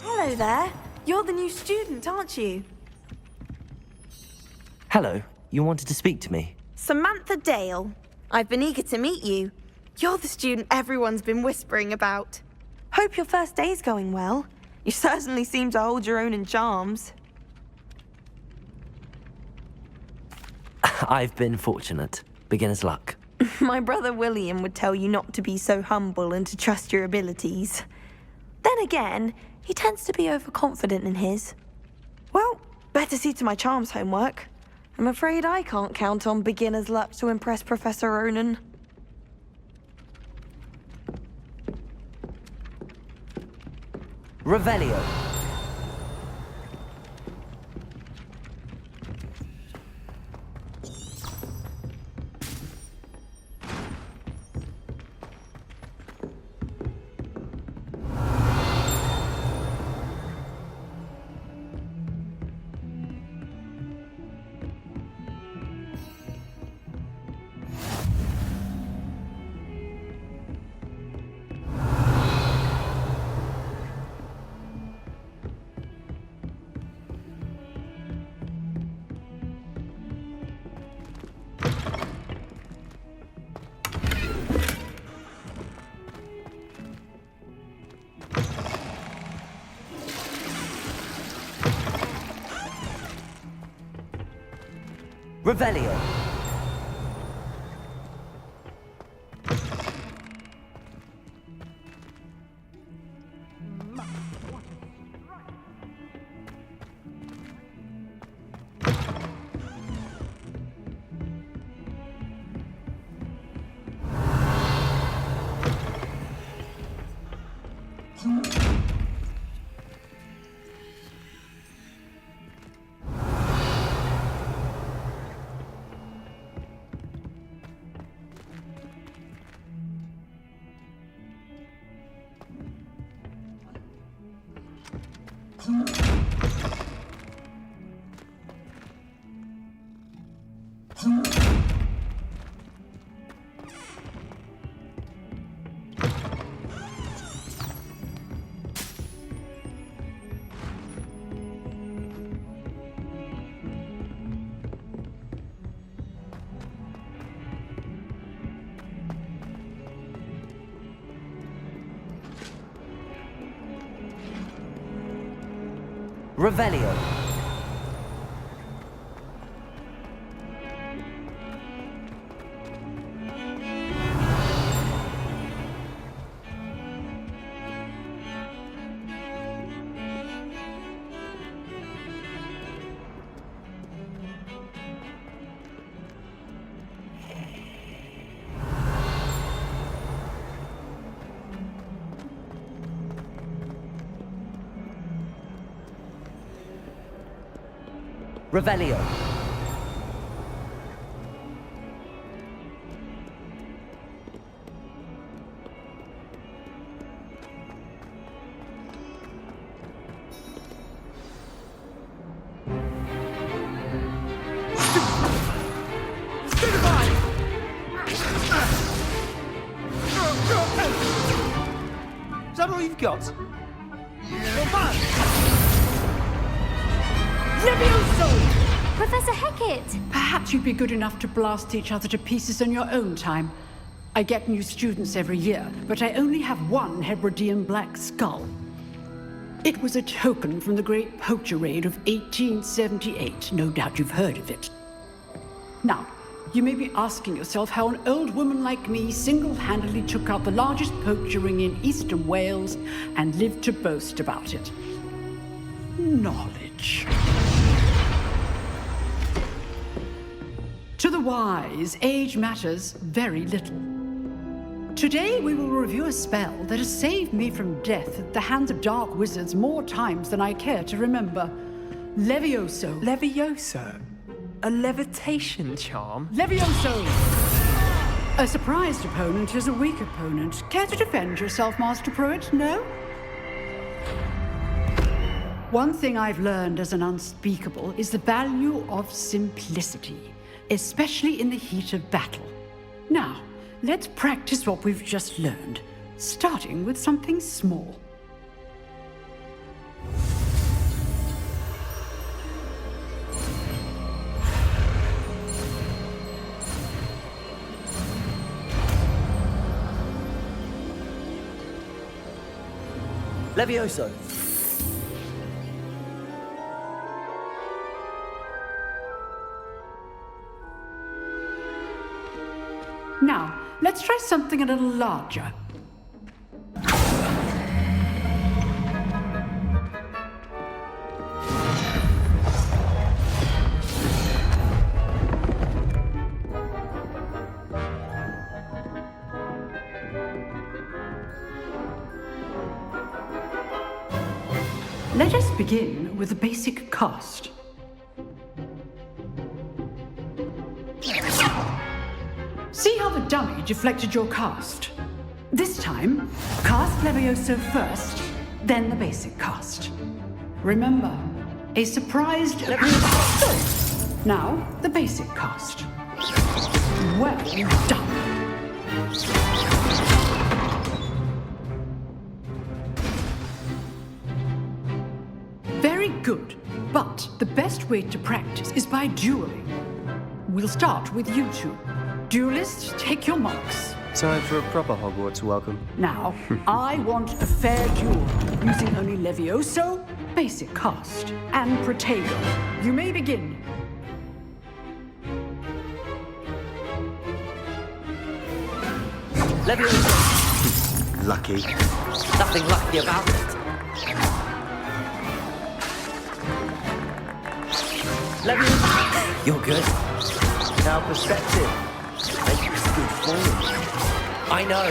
Hello there. You're the new student, aren't you? Hello, you wanted to speak to me? Samantha Dale. I've been eager to meet you. You're the student everyone's been whispering about. Hope your first day's going well. You certainly seem to hold your own in charms. I've been fortunate. Beginner's luck. My brother William would tell you not to be so humble and to trust your abilities. Then again, he tends to be overconfident in his. Well, better see to my charms homework. I'm afraid I can't count on beginner's luck to impress Professor Ronan. Revelio. Revelio. Revelio. Revelio. Is that all you've got? Levioso! Professor Hecat! Perhaps you'd be good enough to blast each other to pieces on your own time. I get new students every year, but I only have one Hebridean black skull. It was a token from the Great Poacher Raid of 1878. No doubt you've heard of it. Now, you may be asking yourself how an old woman like me single-handedly took out the largest poacher ring in eastern Wales and lived to boast about it. Knowledge. To the wise, age matters very little. Today we will review a spell that has saved me from death at the hands of dark wizards more times than I care to remember. Levioso. Levioso? A levitation charm? Levioso! A surprised opponent is a weak opponent. Care to defend yourself, Master Pruitt? No? One thing I've learned as an unspeakable is the value of simplicity, especially in the heat of battle. Now, let's practice what we've just learned, starting with something small. Levioso. Now, let's try something a little larger. Let us begin with the basic cast. See how the dummy deflected your cast? This time, cast Levioso first, then the basic cast. Remember, a surprised... Now, the basic cast. Well done. Very good, but the best way to practice is by dueling. We'll start with you two. Duelists, take your marks. Time for a proper Hogwarts welcome. Now, I want a fair duel, using only Levioso, basic cast, and Protego. You may begin. Levioso. Lucky. Nothing lucky about it. Levioso. You're good. Now perspective. Make it good form. I know.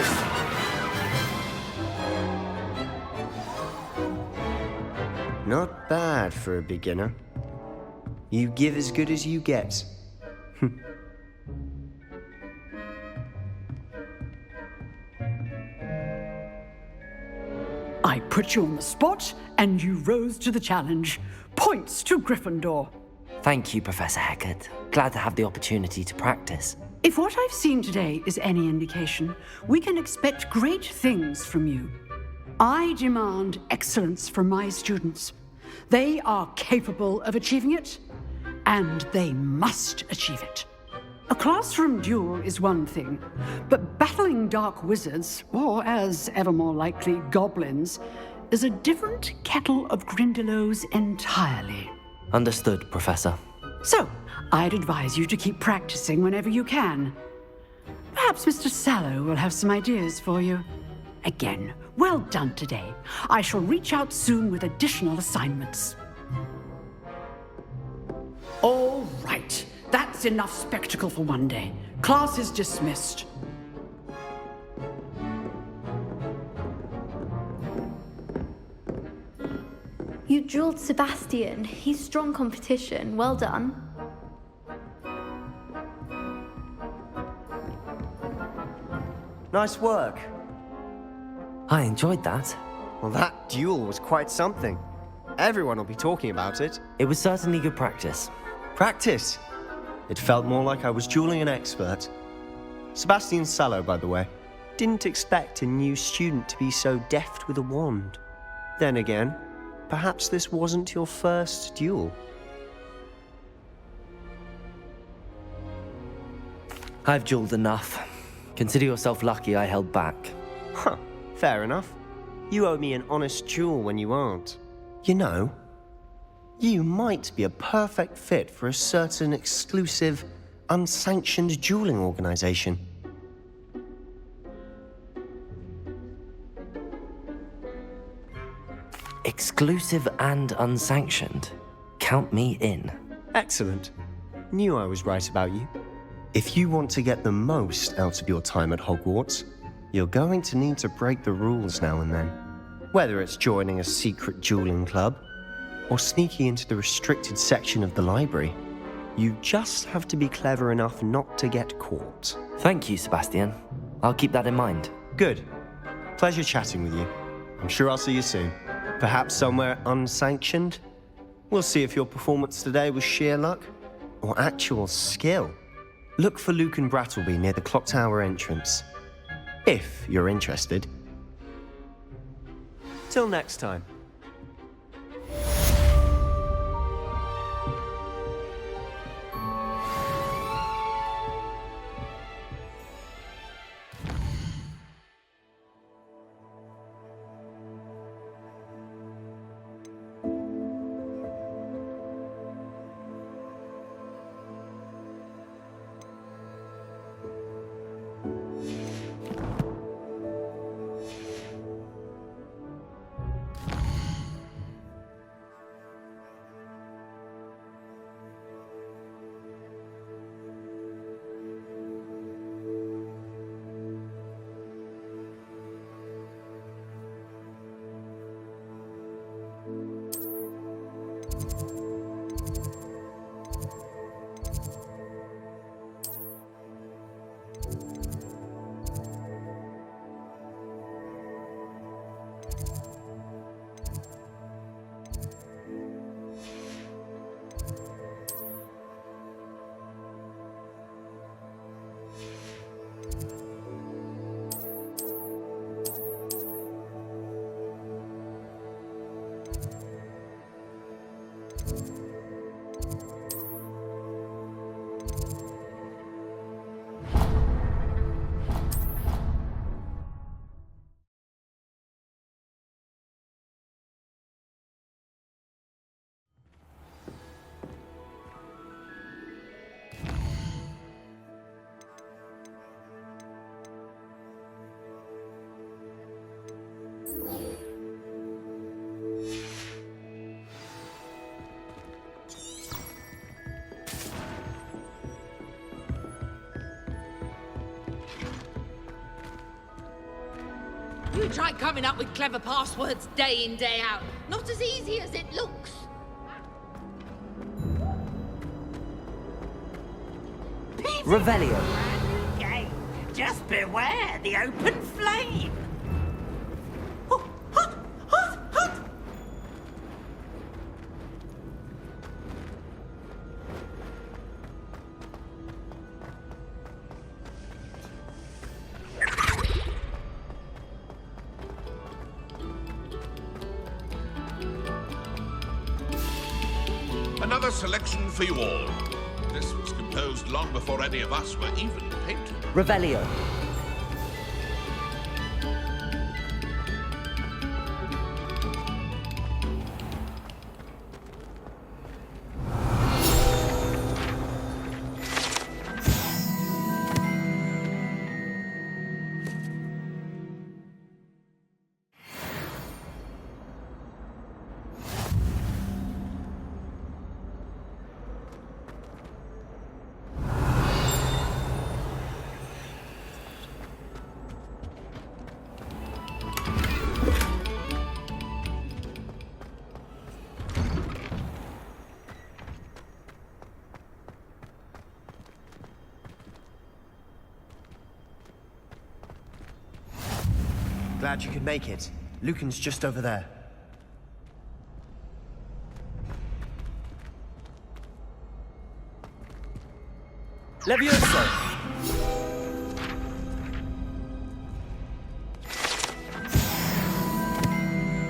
Not bad for a beginner. You give as good as you get. I put you on the spot, and you rose to the challenge. Points to Gryffindor. Thank you, Professor Hecat. Glad to have the opportunity to practice. If what I've seen today is any indication, we can expect great things from you. I demand excellence from my students. They are capable of achieving it, and they must achieve it. A classroom duel is one thing, but battling dark wizards, or as ever more likely, goblins, is a different kettle of Grindylows entirely. Understood, Professor. So, I'd advise you to keep practicing whenever you can. Perhaps Mr. Sallow will have some ideas for you. Again, well done today. I shall reach out soon with additional assignments. All right, that's enough spectacle for one day. Class is dismissed. You jeweled Sebastian. He's strong competition. Well done. Nice work. I enjoyed that. Well, that duel was quite something. Everyone will be talking about it. It was certainly good practice. Practice? It felt more like I was dueling an expert. Sebastian Sallow, by the way. Didn't expect a new student to be so deft with a wand. Then again, perhaps this wasn't your first duel. I've dueled enough. Consider yourself lucky I held back. Huh, fair enough. You owe me an honest duel when you aren't. You know, you might be a perfect fit for a certain exclusive, unsanctioned dueling organization. Exclusive and unsanctioned. Count me in. Excellent. Knew I was right about you. If you want to get the most out of your time at Hogwarts, you're going to need to break the rules now and then. Whether it's joining a secret dueling club, or sneaking into the restricted section of the library, you just have to be clever enough not to get caught. Thank you, Sebastian. I'll keep that in mind. Good. Pleasure chatting with you. I'm sure I'll see you soon. Perhaps somewhere unsanctioned? We'll see if your performance today was sheer luck or actual skill. Look for Luke and Brattleby near the clock tower entrance, if you're interested. Till next time. You try coming up with clever passwords day in, day out. Not as easy as it looks. Revelio. Game. Just beware the open flame. Another selection for you all. This was composed long before any of us were even painted. Revelio. glad you could make it. Lucan's just over there. Levioso!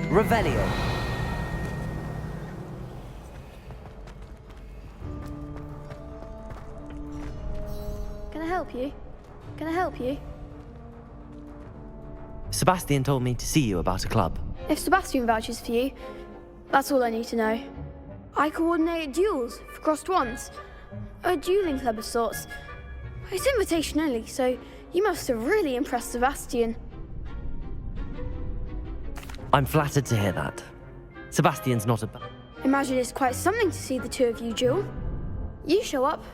Revelio. Can I help you? Can I help you? Sebastian told me to see you about a club. If Sebastian vouches for you, that's all I need to know. I coordinate duels for crossed wands. A dueling club of sorts. It's invitation only, so you must have really impressed Sebastian. I'm flattered to hear that. Sebastian's not a... Imagine it's quite something to see the two of you duel. You show up,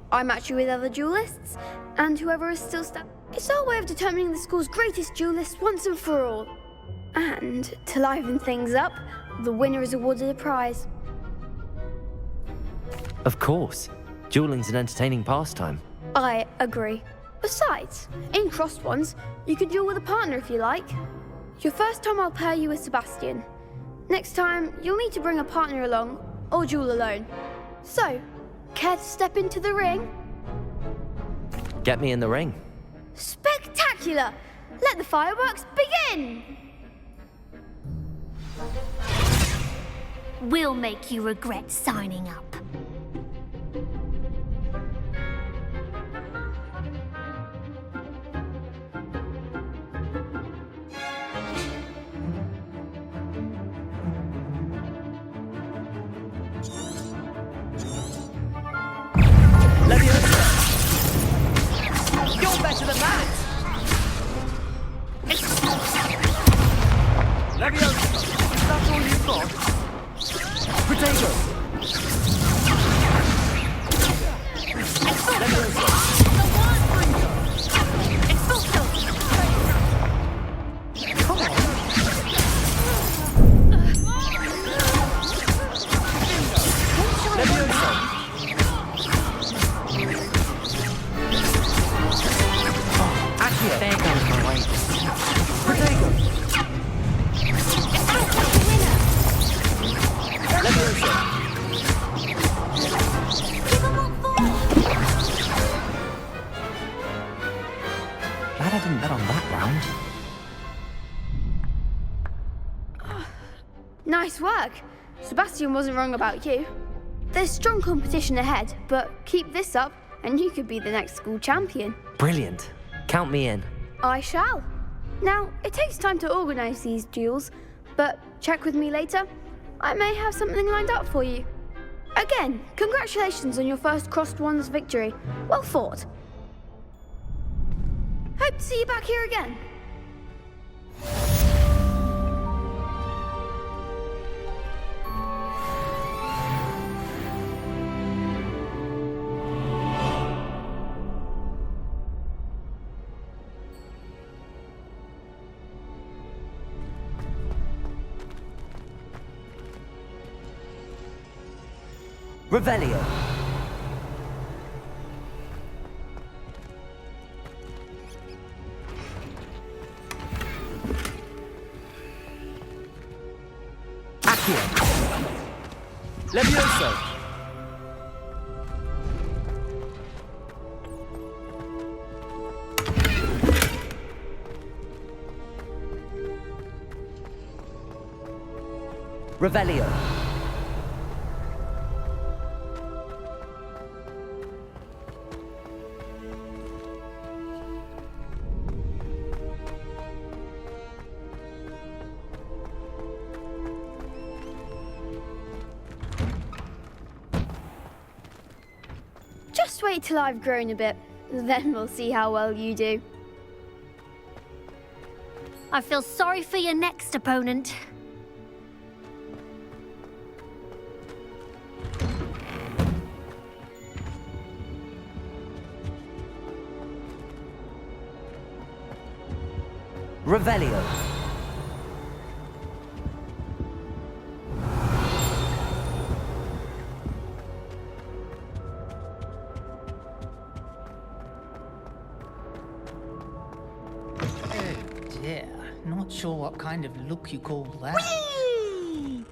I match you with other duelists, and whoever is still It's our way of determining the school's greatest duelist once and for all. And, to liven things up, the winner is awarded a prize. Of course. Dueling's an entertaining pastime. I agree. Besides, in crossed ones, you can duel with a partner if you like. Your first time I'll pair you with Sebastian. Next time, you'll need to bring a partner along, or duel alone. So, care to step into the ring? Get me in the ring. Spectacular! Let the fireworks begin! We'll make you regret signing up. You're better than that! Leviosa! Is that all you've got? Potato! Leviosa! Come on! Leviosa! Accio! There goes my way. Potato! Leviosa! Glad I didn't bet on that round. Nice work. Sebastian wasn't wrong about you. There's strong competition ahead, but keep this up and you could be the next school champion. Brilliant. Count me in. I shall. Now, it takes time to organise these duels, but check with me later. I may have something lined up for you. Again, congratulations on your first crossed wands victory. Well fought. Hope to see you back here again. Revelio. Accio. Levioso. Revelio. Just wait till I've grown a bit, then we'll see how well you do. I feel sorry for your next opponent. Revelio. Yeah. Not sure what kind of look you call that. Whee!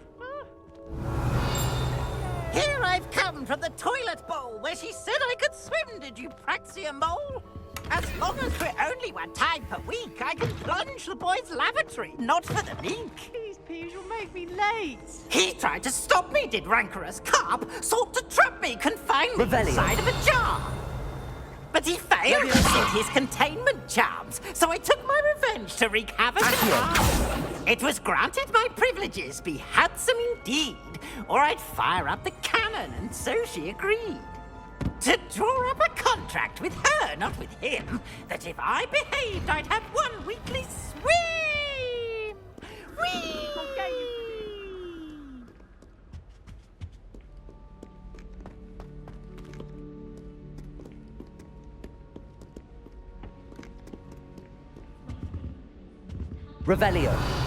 Here I've come from the toilet bowl where she said I could swim, did you praxia mole? As long as we're only one time per week, I can plunge the boys' lavatory, not for the leak. Please, Peeves, you'll make me late. He tried to stop me, did rancorous carp, sought to trap me, confine me inside of a jar. But he failed to set his containment charms, so I took my revenge to wreak havoc in her. It was granted my privileges be handsome indeed, or I'd fire up the cannon, and so she agreed. To draw up a contract with her, not with him, that if I behaved, I'd have one weekly swim! Whee! Revelio.